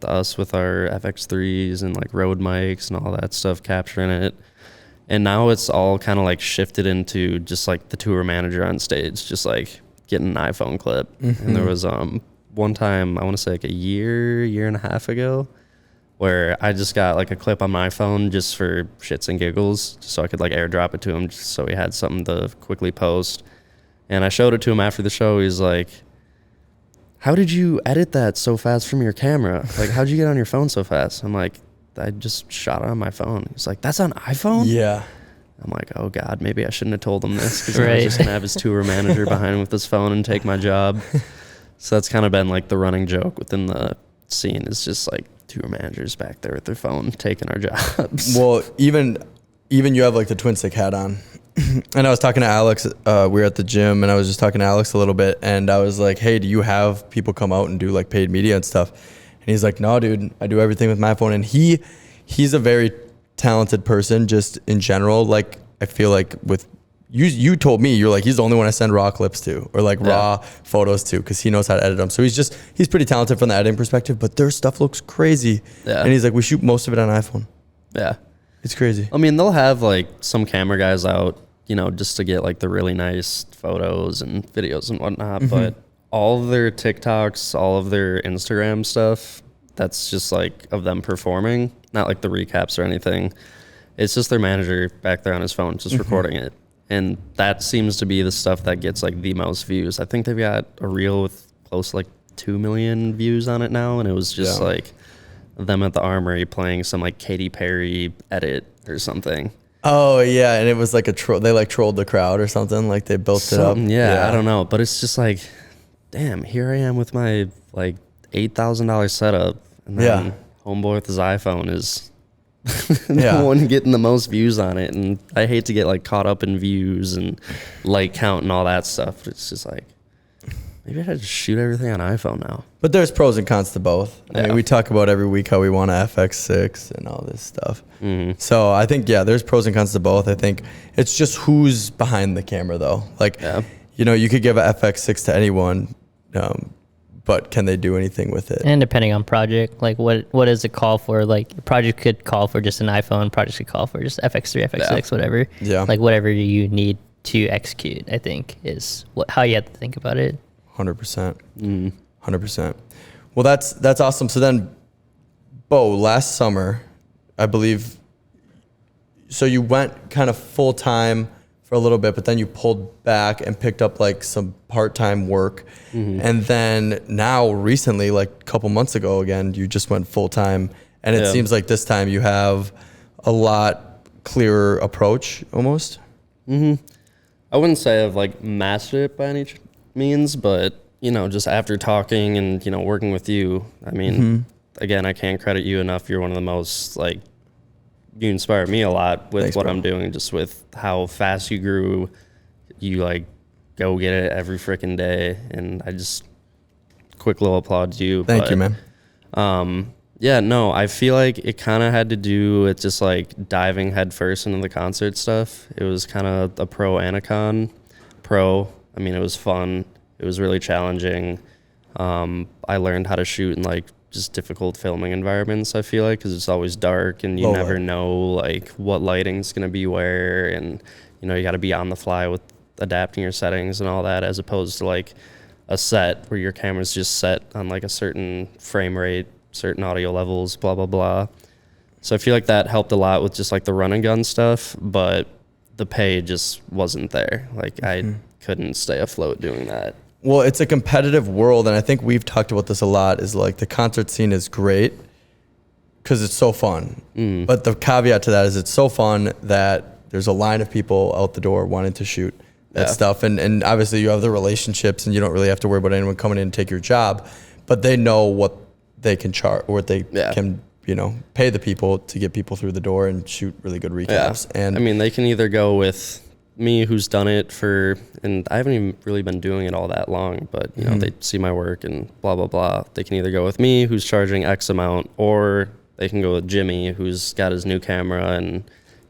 us with our FX3s and like Rode mics and all that stuff capturing it. And now it's all kind of like shifted into just like the tour manager on stage, just like getting an iPhone clip. And there was one time, I want to say like a year and a half ago, where I just got like a clip on my phone just for shits and giggles, just so I could like airdrop it to him, just so he had something to quickly post. And I showed it to him after the show. He's like, how did you edit that so fast from your camera? Like, how'd you get on your phone so fast? I'm like, I just shot it on my phone. He's like, that's on iPhone? Yeah. I'm like, oh God, maybe I shouldn't have told him this, because I was just gonna have his tour manager behind him with his phone and take my job. So that's kind of been like the running joke within the scene, is just like tour managers back there with their phone taking our jobs. Well, even you have like the twin stick hat on. And I was talking to Alex, we were at the gym, and I was just talking to Alex a little bit, and I was like, hey, do you have people come out and do like paid media and stuff? And he's like, no, dude, I do everything with my phone. And he's a very talented person just in general. Like, I feel like with you told me, you're like, he's the only one I send raw clips to, or like raw photos to, because he knows how to edit them. So he's pretty talented from the editing perspective, but their stuff looks crazy. Yeah. And he's like, we shoot most of it on iPhone. Yeah. It's crazy. I mean, they'll have like some camera guys out, you know, just to get like the really nice photos and videos and whatnot. But all of their TikToks, all of their Instagram stuff, that's just like of them performing, not like the recaps or anything. It's just their manager back there on his phone just recording it. And that seems to be the stuff that gets like the most views. I think they've got a reel with close to like 2 million views on it now. And it was just like them at the Armory playing some like Katy Perry edit or something. Oh yeah, and it was like they like trolled the crowd or something, like they built it up. Yeah, I don't know, but it's just like, damn, here I am with my like $8,000 setup, and then homeboy with his iPhone is the one getting the most views on it. And I hate to get like caught up in views and like count and all that stuff. It's just like, maybe I should just shoot everything on iPhone now. But there's pros and cons to both. I mean, we talk about every week how we want a FX6 and all this stuff. So I think, there's pros and cons to both. I think it's just who's behind the camera, though. Like, you know, you could give a FX6 to anyone, but can they do anything with it? And depending on project, like what does it call for? Like a project could call for just an iPhone, project could call for just FX3, FX6, whatever. Yeah. Like whatever you need to execute, I think, is how you have to think about it. 100%. 100%. Well, that's awesome. So then, Beau, last summer, I believe, so you went kind of full time for a little bit, but then you pulled back and picked up like some part-time work. And then now recently, like a couple months ago again, you just went full time. And it seems like this time you have a lot clearer approach almost. I wouldn't say I've like mastered it by any means, but you know, just after talking and, you know, working with you, I mean, again, I can't credit you enough. You're one of the most, like, you inspire me a lot with Thanks, what bro. I'm doing, just with how fast you grew. You, like, go get it every freaking day. And I just, quick little applaud to you. Thank you, man. Yeah, no, I feel like it kind of had to do with just like diving headfirst into the concert stuff. It was kind of a pro and a con. Pro, I mean, it was fun. It was really challenging. I learned how to shoot in like just difficult filming environments, I feel like, because it's always dark and you Low never light. know like what lighting's going to be where. And, you know, you got to be on the fly with adapting your settings and all that, as opposed to like a set where your camera's just set on like a certain frame rate, certain audio levels, blah, blah, blah. So I feel like that helped a lot with just like the run and gun stuff, but the pay just wasn't there. Like I couldn't stay afloat doing that. Well, it's a competitive world, and I think we've talked about this a lot, is like the concert scene is great because it's so fun. But the caveat to that is it's so fun that there's a line of people out the door wanting to shoot that stuff. And obviously you have the relationships and you don't really have to worry about anyone coming in and take your job, but they know what they can charge, or what they can, you know, pay the people to get people through the door and shoot really good recaps. And I mean, they can either go with me, who's done it for, and I haven't even really been doing it all that long, but you know, they see my work and blah, blah, blah. They can either go with me, who's charging X amount, or they can go with Jimmy, who's got his new camera and,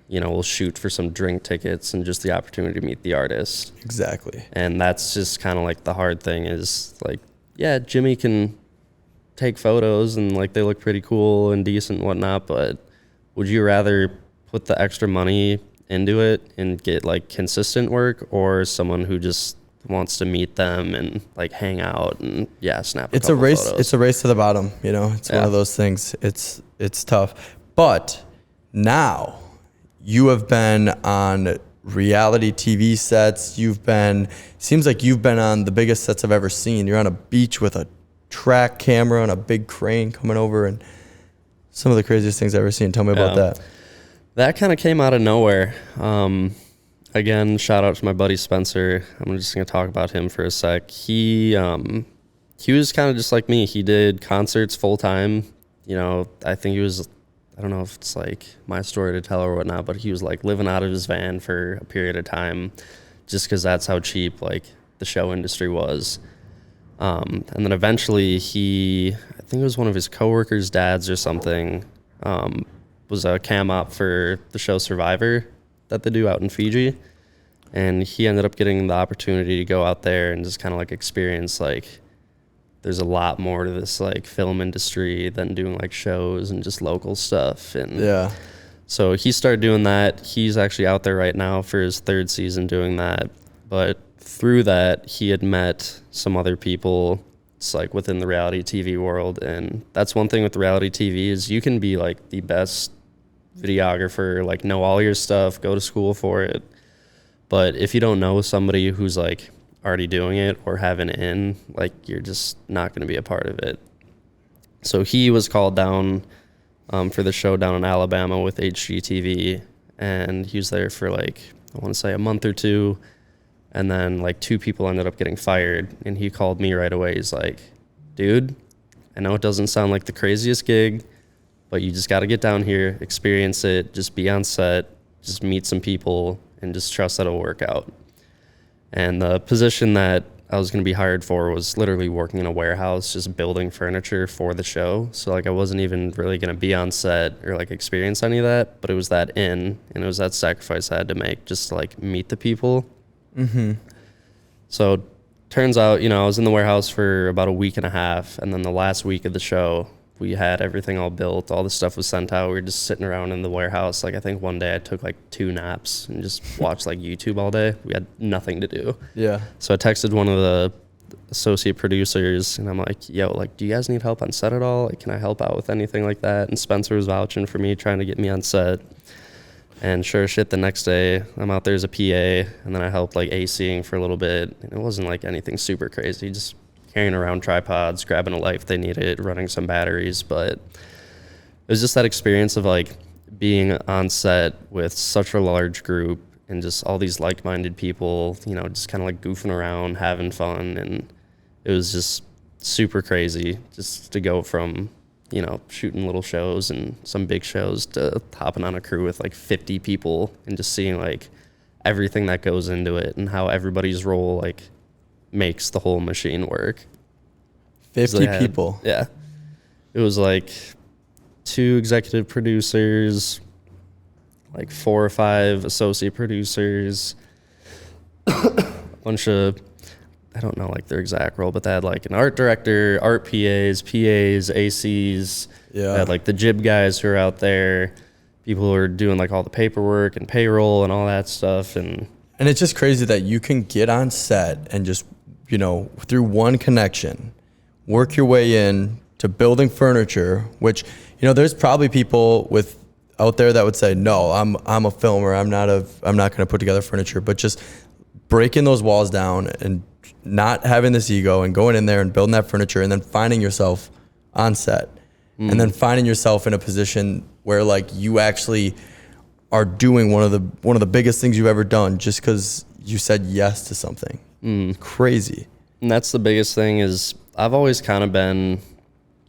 you know, will shoot for some drink tickets and just the opportunity to meet the artist. Exactly. And that's just kind of like the hard thing is like, yeah, Jimmy can take photos and like they look pretty cool and decent and whatnot, but would you rather put the extra money into it and get like consistent work, or someone who just wants to meet them and like hang out and snap It's a race. photos? It's a race to the bottom. You know, it's one of those things. It's tough. But now you have been on reality TV sets. Seems like you've been on the biggest sets I've ever seen. You're on a beach with a track camera and a big crane coming over, and some of the craziest things I've ever seen. Tell me about that. That kind of came out of nowhere. Again, shout out to my buddy Spencer. I'm just going to talk about him for a sec. He was kind of just like me. He did concerts full time. You know, I think he was, I don't know if it's like my story to tell or whatnot, but he was like living out of his van for a period of time just because that's how cheap like the show industry was. And then eventually I think it was one of his coworkers' dads or something, was a cam op for the show Survivor that they do out in Fiji. And he ended up getting the opportunity to go out there and just kind of like experience like there's a lot more to this like film industry than doing like shows and just local stuff. And so he started doing that. He's actually out there right now for his 3rd season doing that. But through that, he had met some other people. It's like within the reality TV world. And that's one thing with reality TV is you can be like the best videographer, like know all your stuff, go to school for it. But if you don't know somebody who's like already doing it or have an in, like you're just not going to be a part of it. So he was called down for the show down in Alabama with HGTV, and he was there for like, I want to say a month or two. And then like 2 people ended up getting fired, and he called me right away. He's like, dude, I know it doesn't sound like the craziest gig, but you just got to get down here, experience it, just be on set, just meet some people, and just trust that it'll work out. And the position that I was going to be hired for was literally working in a warehouse, just building furniture for the show. So like I wasn't even really going to be on set or like experience any of that, but it was that and it was that sacrifice I had to make just to like meet the people. So turns out, you know, I was in the warehouse for about a week and a half, and then the last week of the show, we had everything all built, all the stuff was sent out. We were just sitting around in the warehouse. Like I think one day I took like 2 naps and just watched like YouTube all day. We had nothing to do. So I texted one of the associate producers and I'm like, yo, like, do you guys need help on set at all? Like, can I help out with anything like that? And Spencer was vouching for me, trying to get me on set. And sure as shit, the next day I'm out there as a PA, and then I helped like ACing for a little bit. And it wasn't like anything super crazy, just carrying around tripods, grabbing a light if they needed, running some batteries. But it was just that experience of like being on set with such a large group and just all these like-minded people, you know, just kind of like goofing around, having fun. And it was just super crazy just to go from, you know, shooting little shows and some big shows to hopping on a crew with like 50 people and just seeing like everything that goes into it and how everybody's role like makes the whole machine work. 50 people. Yeah. It was like 2 executive producers, like 4 or 5 associate producers, a bunch of, I don't know like their exact role, but they had like an art director, art PAs, ACs. Yeah. They had like the jib guys who are out there, people who are doing like all the paperwork and payroll and all that stuff. And it's just crazy that you can get on set and just, you know, through one connection, work your way in to building furniture, which, you know, there's probably people out there that would say, no, I'm a filmer. I'm not going to put together furniture, but just breaking those walls down and not having this ego and going in there and building that furniture and then finding yourself on set and then finding yourself in a position where like you actually are doing one of the biggest things you've ever done just because you said yes to something. Crazy. And that's the biggest thing is I've always kind of been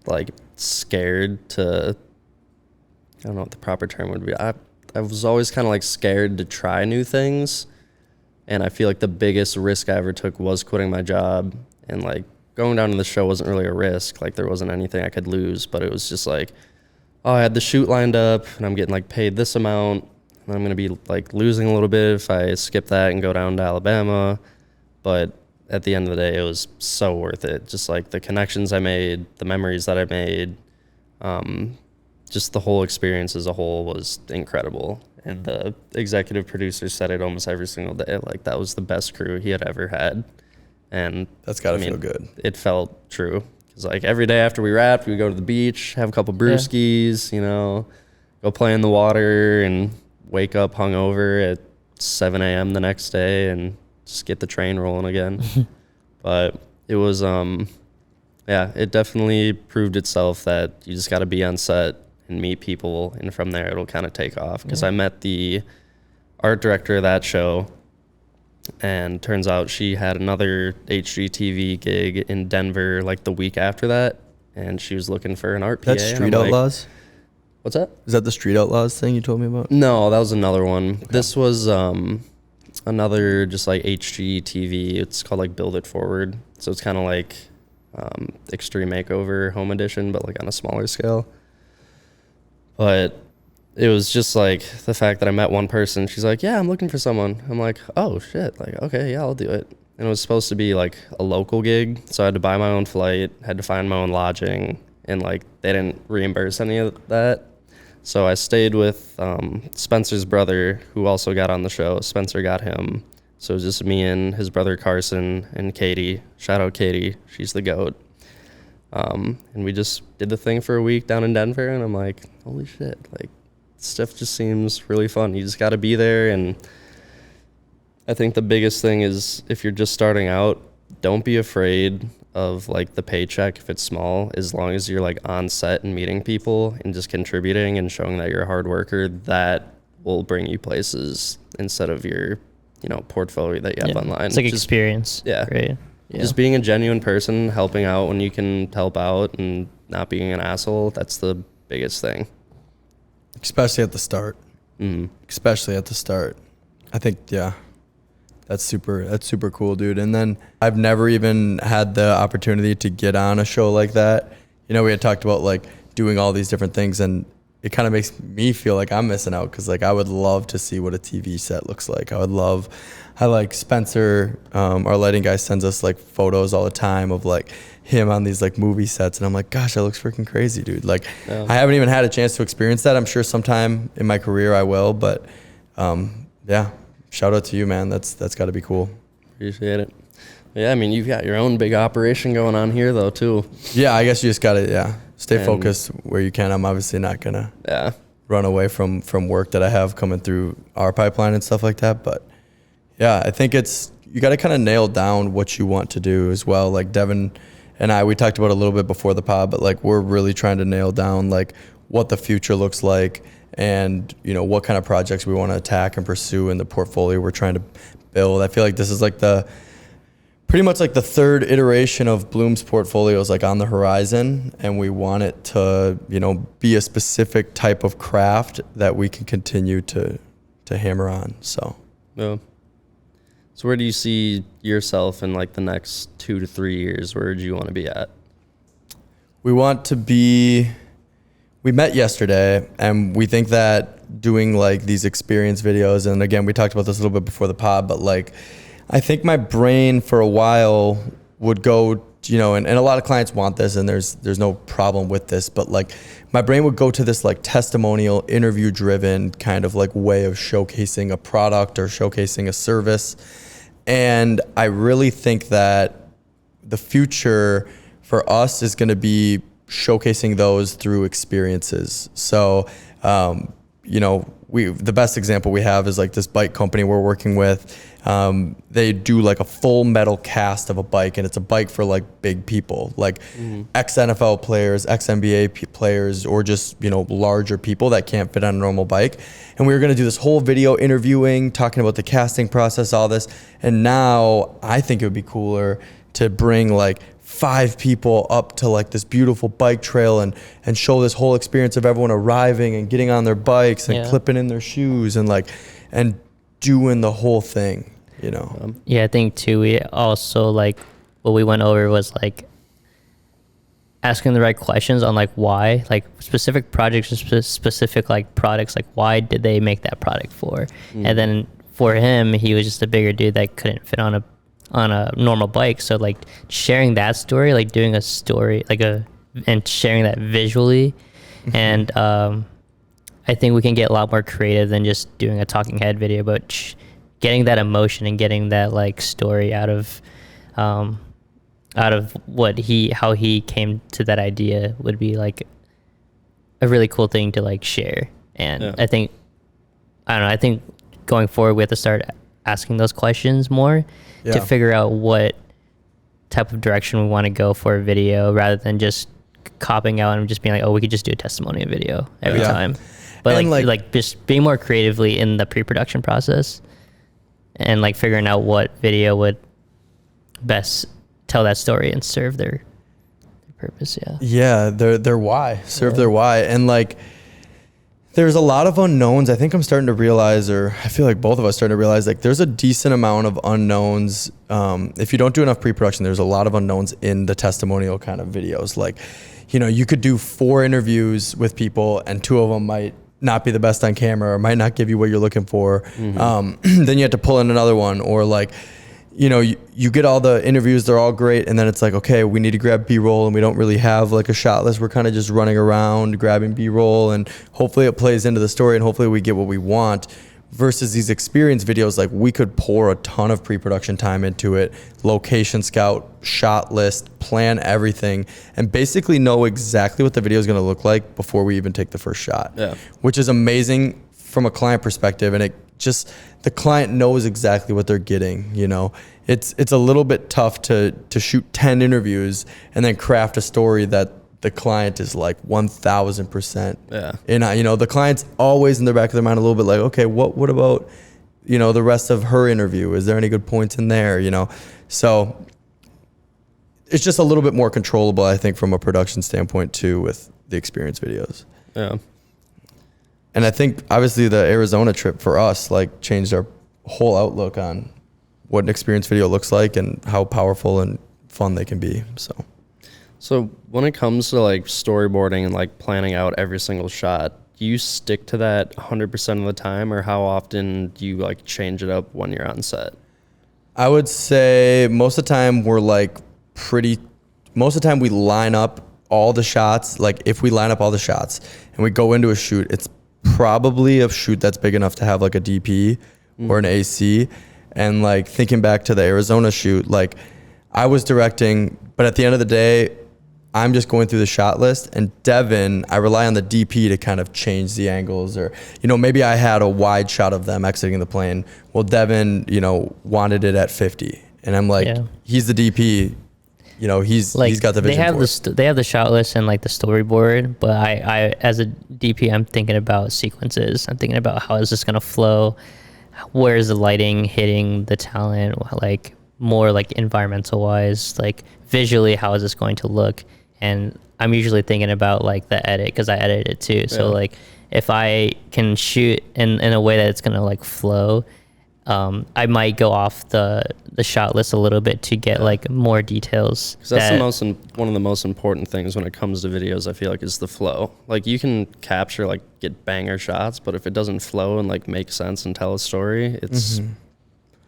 like scared to, I don't know what the proper term would be. I was always kind of like scared to try new things. And I feel like the biggest risk I ever took was quitting my job. And like going down to the show wasn't really a risk. Like there wasn't anything I could lose, but it was just like, oh, I had the shoot lined up and I'm getting like paid this amount. And I'm going to be like losing a little bit if I skip that and go down to Alabama. But at the end of the day, it was so worth it. Just like the connections I made, the memories that I made, just the whole experience as a whole was incredible. And the executive producer said it almost every single day. Like that was the best crew he had ever had. And that's got to feel good. It felt true. Because like every day after we wrapped, we would go to the beach, have a couple brewskis, you know, go play in the water and wake up hungover at 7 a.m. the next day and just get the train rolling again. But it was, yeah, it definitely proved itself that you just got to be on set and meet people, and from there it'll kind of take off. Because I met the art director of that show, and turns out she had another HGTV gig in Denver like the week after that, and she was looking for an art PA. That's Street Outlaws? What's that? Is that the Street Outlaws thing you told me about? No, that was another one. Okay. This was another just like HGTV. It's called like Build It Forward. So it's kind of like Extreme Makeover Home Edition, but like on a smaller scale. But it was just like the fact that I met one person. She's like, yeah, I'm looking for someone. I'm like, oh shit. Like, okay, yeah, I'll do it. And it was supposed to be like a local gig. So I had to buy my own flight, had to find my own lodging, and like they didn't reimburse any of that. So I stayed with Spencer's brother, who also got on the show. Spencer got him. So it was just me and his brother Carson and Katie. Shout out Katie. She's the GOAT. And we just did the thing for a week down in Denver, and I'm like, holy shit, like stuff just seems really fun. You just got to be there. And I think the biggest thing is if you're just starting out, don't be afraid of like the paycheck if it's small, as long as you're like on set and meeting people and just contributing and showing that you're a hard worker. That will bring you places instead of your, you know, portfolio that you have online. It's like just, experience. Yeah. Right. Yeah. Just being a genuine person, helping out when you can help out, and not being an asshole. That's the biggest thing. Especially at the start. Especially at the start. I think, yeah, that's super cool, dude. And then I've never even had the opportunity to get on a show like that. You know, we had talked about like doing all these different things, and it kind of makes me feel like I'm missing out, because like I would love to see what a TV set looks like. I like Spencer, our lighting guy, sends us like photos all the time of like him on these like movie sets, and I'm like, gosh, that looks freaking crazy, dude. Like, I haven't even had a chance to experience that. I'm sure sometime in my career I will, but yeah, shout out to you, man. That's got to be cool. Appreciate it. Yeah, I mean, you've got your own big operation going on here though too. Yeah, I guess you just gotta stay focused where you can. I'm obviously not gonna run away from work that I have coming through our pipeline and stuff like that, but yeah, I think you got to kind of nail down what you want to do as well. Like Devin and we talked about it a little bit before the pod, but like we're really trying to nail down like what the future looks like, and you know what kind of projects we want to attack and pursue in the portfolio we're trying to build. I feel like this is like pretty much like the third iteration of Bloom's portfolio is like on the horizon, and we want it to, you know, be a specific type of craft that we can continue to hammer on. So, Yeah. So where do you see yourself in like the next 2 to 3 years? Where do you want to be at? we met yesterday, and we think that doing like these experience videos, and again, we talked about this a little bit before the pod, but like, I think my brain for a while would go, you know, and a lot of clients want this, and there's no problem with this, but like my brain would go to this like testimonial, interview driven kind of like way of showcasing a product or showcasing a service. And I really think that the future for us is going to be showcasing those through experiences. So, you know, the best example we have is like this bike company we're working with. They do like a full metal cast of a bike, and it's a bike for like big people, like ex-NFL players, ex-NBA players, or just, you know, larger people that can't fit on a normal bike. And we were going to do this whole video interviewing, talking about the casting process, all this. And now I think it would be cooler to bring like 5 people up to like this beautiful bike trail and show this whole experience of everyone arriving and getting on their bikes and clipping in their shoes and like, and doing the whole thing, you know? Yeah, I think too, we also like what we went over was like asking the right questions on like why, like specific projects and specific like products, like why did they make that product for? And then for him, he was just a bigger dude that couldn't fit on a normal bike. So like sharing that story, like doing a story, and sharing that visually. And I think we can get a lot more creative than just doing a talking head video, but getting that emotion and getting that like story out of how he came to that idea would be like a really cool thing to like share. And I think going forward we have to start asking those questions more to figure out what type of direction we want to go for a video, rather than just copping out and just being like, oh, we could just do a testimonial video every time. But like just being more creatively in the pre-production process and like figuring out what video would best tell that story and serve their purpose. Their why, serve their why. And like there's a lot of unknowns. I think I'm starting to realize, or I feel like both of us starting to realize, like there's a decent amount of unknowns. If you don't do enough pre-production, there's a lot of unknowns in the testimonial kind of videos. Like, you know, you could do 4 interviews with people and 2 of them might not be the best on camera or might not give you what you're looking for. Then you have to pull in another one, or like, you know, you get all the interviews, they're all great, and then it's like, okay, we need to grab B-roll, and we don't really have like a shot list. We're kind of just running around grabbing B-roll, and hopefully it plays into the story, and hopefully we get what we want. Versus these experience videos, like we could pour a ton of pre-production time into it, location scout, shot list, plan everything, and basically know exactly what the video is going to look like before we even take the first shot. Which is amazing from a client perspective, and it just, the client knows exactly what they're getting. You know, it's a little bit tough to shoot 10 interviews and then craft a story that the client is like 1000%. And you know, the client's always in the back of their mind a little bit like, okay, what about, you know, the rest of her interview? Is there any good points in there? You know, so it's just a little bit more controllable, I think, from a production standpoint too, with the experience videos. And I think obviously the Arizona trip for us like changed our whole outlook on what an experience video looks like and how powerful and fun they can be. So when it comes to like storyboarding and like planning out every single shot, do you stick to that 100% of the time, or how often do you like change it up when you're on set? I would say most of the time most of the time we line up all the shots. Like if we line up all the shots and we go into a shoot, it's probably a shoot that's big enough to have like a DP or an AC. And like thinking back to the Arizona shoot, like I was directing, but at the end of the day, I'm just going through the shot list, and Devin, I rely on the DP to kind of change the angles, or, you know, maybe I had a wide shot of them exiting the plane. Well, Devin, you know, wanted it at 50, and I'm like, he's the DP, you know, he's got the vision for it. They have the shot list and like the storyboard, but I as a DP, I'm thinking about sequences. I'm thinking about how is this going to flow? Where is the lighting hitting the talent? Like more like environmental wise, like visually, how is this going to look? And I'm usually thinking about like the edit, because I edit it too. So like if I can shoot in a way that it's gonna like flow, I might go off the shot list a little bit to get like more details. Because that's one of the most important things when it comes to videos, I feel like, is the flow. Like you can capture, like get banger shots, but if it doesn't flow and like make sense and tell a story, it's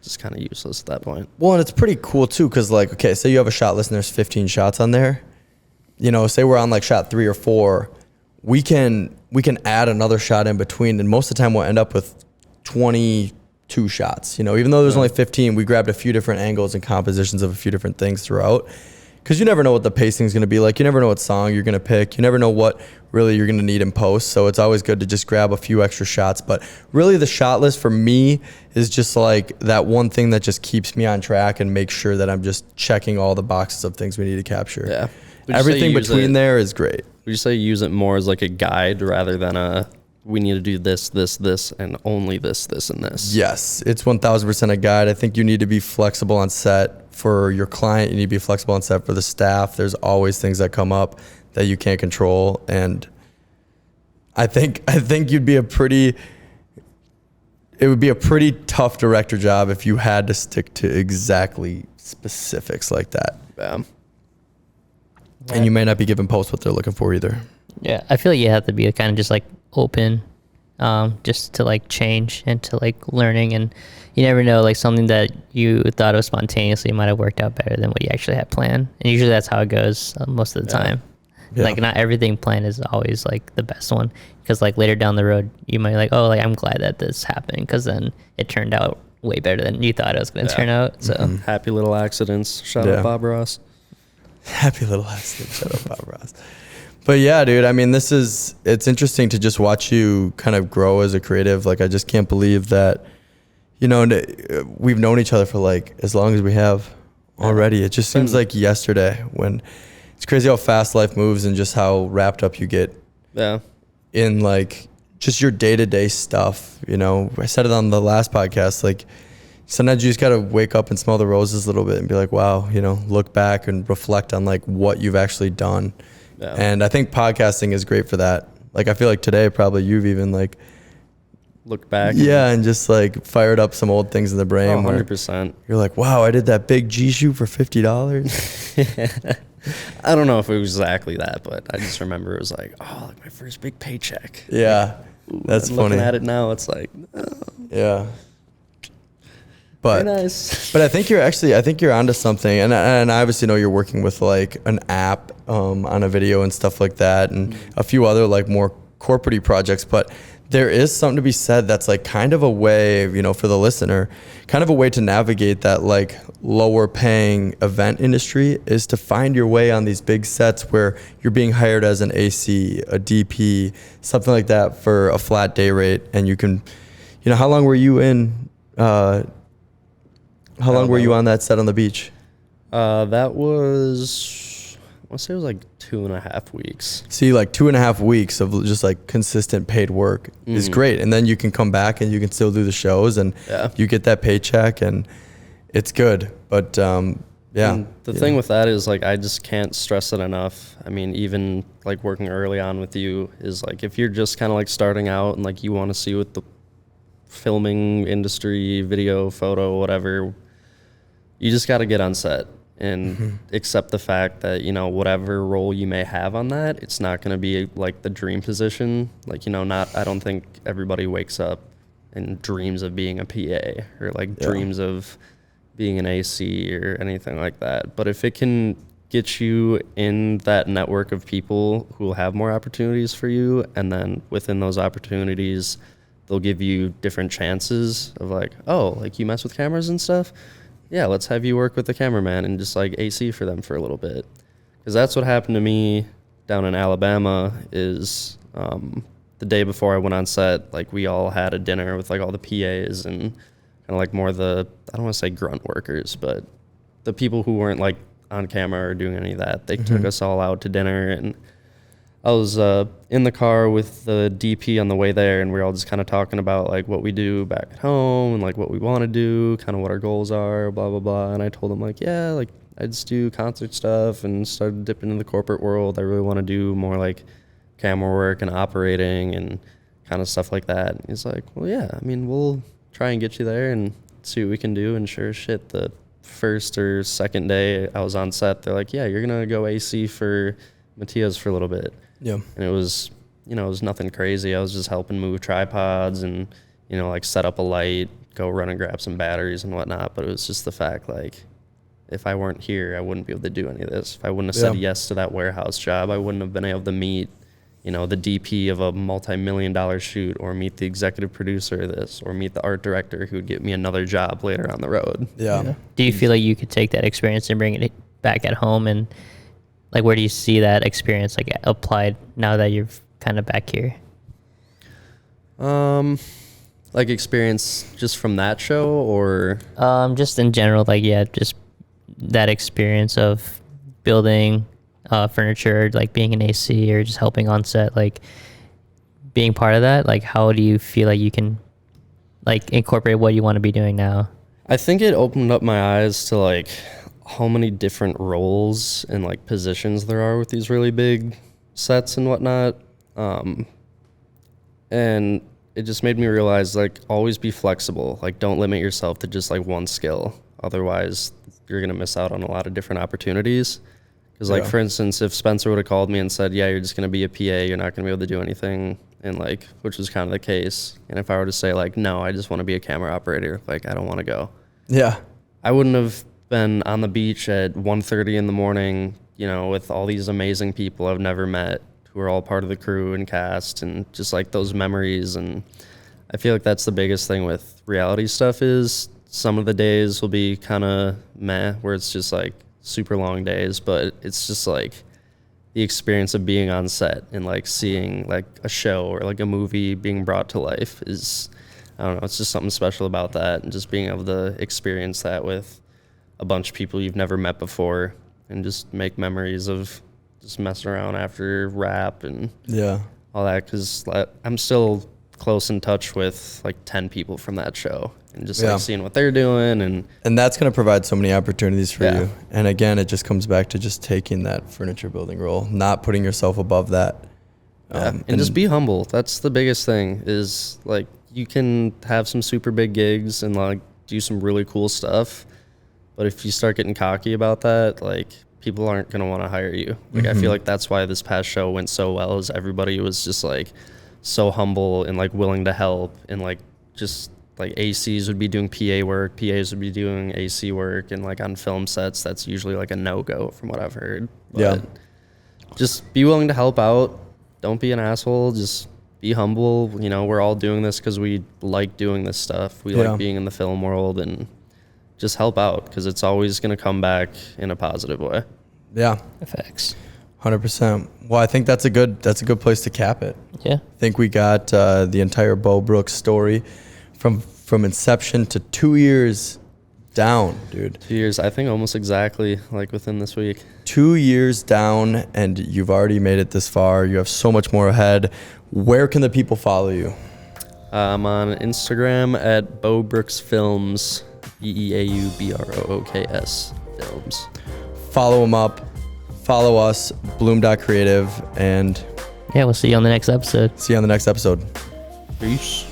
just kind of useless at that point. Well, and it's pretty cool too, because like, okay, say you have a shot list and there's 15 shots on there. You know, say we're on like shot 3 or 4, we can add another shot in between, and most of the time we'll end up with 22 shots. You know, even though there's only 15, we grabbed a few different angles and compositions of a few different things throughout, because you never know what the pacing is going to be like. You never know what song you're going to pick. You never know what really you're going to need in post. So it's always good to just grab a few extra shots. But really, the shot list for me is just like that one thing that just keeps me on track and makes sure that I'm just checking all the boxes of things we need to capture. Yeah. Everything between there is great. Would you say use it more as like a guide rather than we need to do this, and only this, and this? Yes, it's 1000% a guide. I think you need to be flexible on set for your client. You need to be flexible on set for the staff. There's always things that come up that you can't control. And I think it would be a pretty tough director job if you had to stick to exactly specifics like that. Yeah. And you may not be giving posts what they're looking for either. Yeah, I feel like you have to be kind of just like open, just to like change and to like learning, and you never know, like something that you thought of spontaneously might have worked out better than what you actually had planned. And usually that's how it goes most of the time. Yeah. Like not everything planned is always like the best one, because like later down the road you might be like, oh, like I'm glad that this happened, because then it turned out way better than you thought it was going to turn out. So happy little accidents. Shout out Bob Ross. Happy little accident. Shut up, Bob Ross. But yeah, dude, I mean, it's interesting to just watch you kind of grow as a creative. Like, I just can't believe that, you know, we've known each other for like as long as we have already. It just seems like yesterday. When it's crazy how fast life moves and just how wrapped up you get in like just your day-to-day stuff. You know, I said it on the last podcast, like, sometimes you just got to wake up and smell the roses a little bit and be like, wow, you know, look back and reflect on like what you've actually done. Yeah. And I think podcasting is great for that. Like, I feel like today probably you've even like looked back. Yeah. And just like fired up some old things in the brain. 100%. You're like, wow, I did that big G shoot for $50. I don't know if it was exactly that, but I just remember it was like, oh, like my first big paycheck. Yeah. Ooh, that's funny. Looking at it now, it's like, oh. Yeah. But, very nice. But I think you're onto something, and I obviously know you're working with like an app on a video and stuff like that, and a few other like more corporate-y projects. But there is something to be said that's like kind of a way, you know, for the listener, kind of a way to navigate that like lower paying event industry, is to find your way on these big sets where you're being hired as an AC, a DP, something like that for a flat day rate, and you can, you know, how long were you in? How long were you on that set on the beach? That was, I want to say it was like 2.5 weeks. See, like 2.5 weeks of just like consistent paid work is great. And then you can come back and you can still do the shows, and you get that paycheck, and it's good. But and the thing with that is like, I just can't stress it enough. I mean, even like working early on with you is like, if you're just kind of like starting out and like you want to see what the filming industry, video, photo, whatever, you just got to get on set and accept the fact that, you know, whatever role you may have on that, it's not going to be like the dream position. Like, you know, I don't think everybody wakes up and dreams of being a PA or like dreams of being an AC or anything like that. But if it can get you in that network of people who will have more opportunities for you, and then within those opportunities, they'll give you different chances of like, oh, like you mess with cameras and stuff? Yeah, let's have you work with the cameraman and just like AC for them for a little bit. Because that's what happened to me down in Alabama is the day before I went on set, like we all had a dinner with like all the PAs and kind of like more the, I don't want to say grunt workers, but the people who weren't like on camera or doing any of that. They took us all out to dinner, and I was in the car with the DP on the way there, and we were all just kind of talking about like what we do back at home and like what we want to do, kind of what our goals are, blah blah blah. And I told him like, yeah, like I just do concert stuff and started dipping into the corporate world. I really want to do more like camera work and operating and kind of stuff like that. And he's like, well, yeah, I mean, we'll try and get you there and see what we can do. And sure as shit, the first or second day I was on set, they're like, yeah, you're gonna go AC for Matthias for a little bit. Yeah. And it was, it was nothing crazy. I was just helping move tripods and, like set up a light, go run and grab some batteries and whatnot. But it was just the fact, like, if I weren't here, I wouldn't be able to do any of this. If I wouldn't have said yes to that warehouse job, I wouldn't have been able to meet, the DP of a multi-million-dollar shoot, or meet the executive producer of this, or meet the art director who would get me another job later on the road. Yeah. Do you feel like you could take that experience and bring it back at home? And like, where do you see that experience like applied now that you're kind of back here? Like experience just from that show, or just in general, like, yeah, just that experience of building furniture, like being an AC or just helping on set, like being part of that. Like, how do you feel like you can like incorporate what you want to be doing now? I think it opened up my eyes to like how many different roles and like positions there are with these really big sets and whatnot. And it just made me realize, like, always be flexible. Like, don't limit yourself to just like one skill. Otherwise you're going to miss out on a lot of different opportunities. Because, like, for instance, if Spencer would have called me and said, yeah, you're just going to be a PA, you're not going to be able to do anything, and, like, which was kind of the case. And if I were to say, like, no, I just want to be a camera operator, like, I don't want to go. Yeah. I wouldn't have been on the beach at 1:30 in the morning, with all these amazing people I've never met who are all part of the crew and cast, and just, like, those memories. And I feel like that's the biggest thing with reality stuff is some of the days will be kind of meh, where it's just, like, super long days, but it's just like the experience of being on set and like seeing like a show or like a movie being brought to life is, I don't know, it's just something special about that, and just being able to experience that with a bunch of people you've never met before and just make memories of just messing around after rap and all that, because I'm still close in touch with like 10 people from that show, and just like seeing what they're doing, and that's going to provide so many opportunities for you. And again, it just comes back to just taking that furniture building role, not putting yourself above that. And just be humble. That's the biggest thing, is like you can have some super big gigs and like do some really cool stuff, but if you start getting cocky about that, like people aren't going to want to hire you. Like I feel like that's why this past show went so well, is everybody was just like so humble and like willing to help, and like just like ACs would be doing PA work, PAs would be doing AC work, and like on film sets that's usually like a no-go from what I've heard. But just be willing to help out. Don't be an asshole. Just be humble. We're all doing this because we like doing this stuff. We like being in the film world, and just help out, because it's always going to come back in a positive way. Yeah. Effects. 100%. Well, I think that's a good place to cap it. Yeah. I think we got the entire Beau Brooks story from inception to 2 years down, dude. 2 years, I think almost exactly, like within this week. 2 years down, and you've already made it this far. You have so much more ahead. Where can the people follow you? I'm on Instagram at Beau Brooks Films, BeauBrooks Films. Follow him up. Follow us, Bloom.creative, and yeah, we'll see you on the next episode. see you on the next episode. Peace.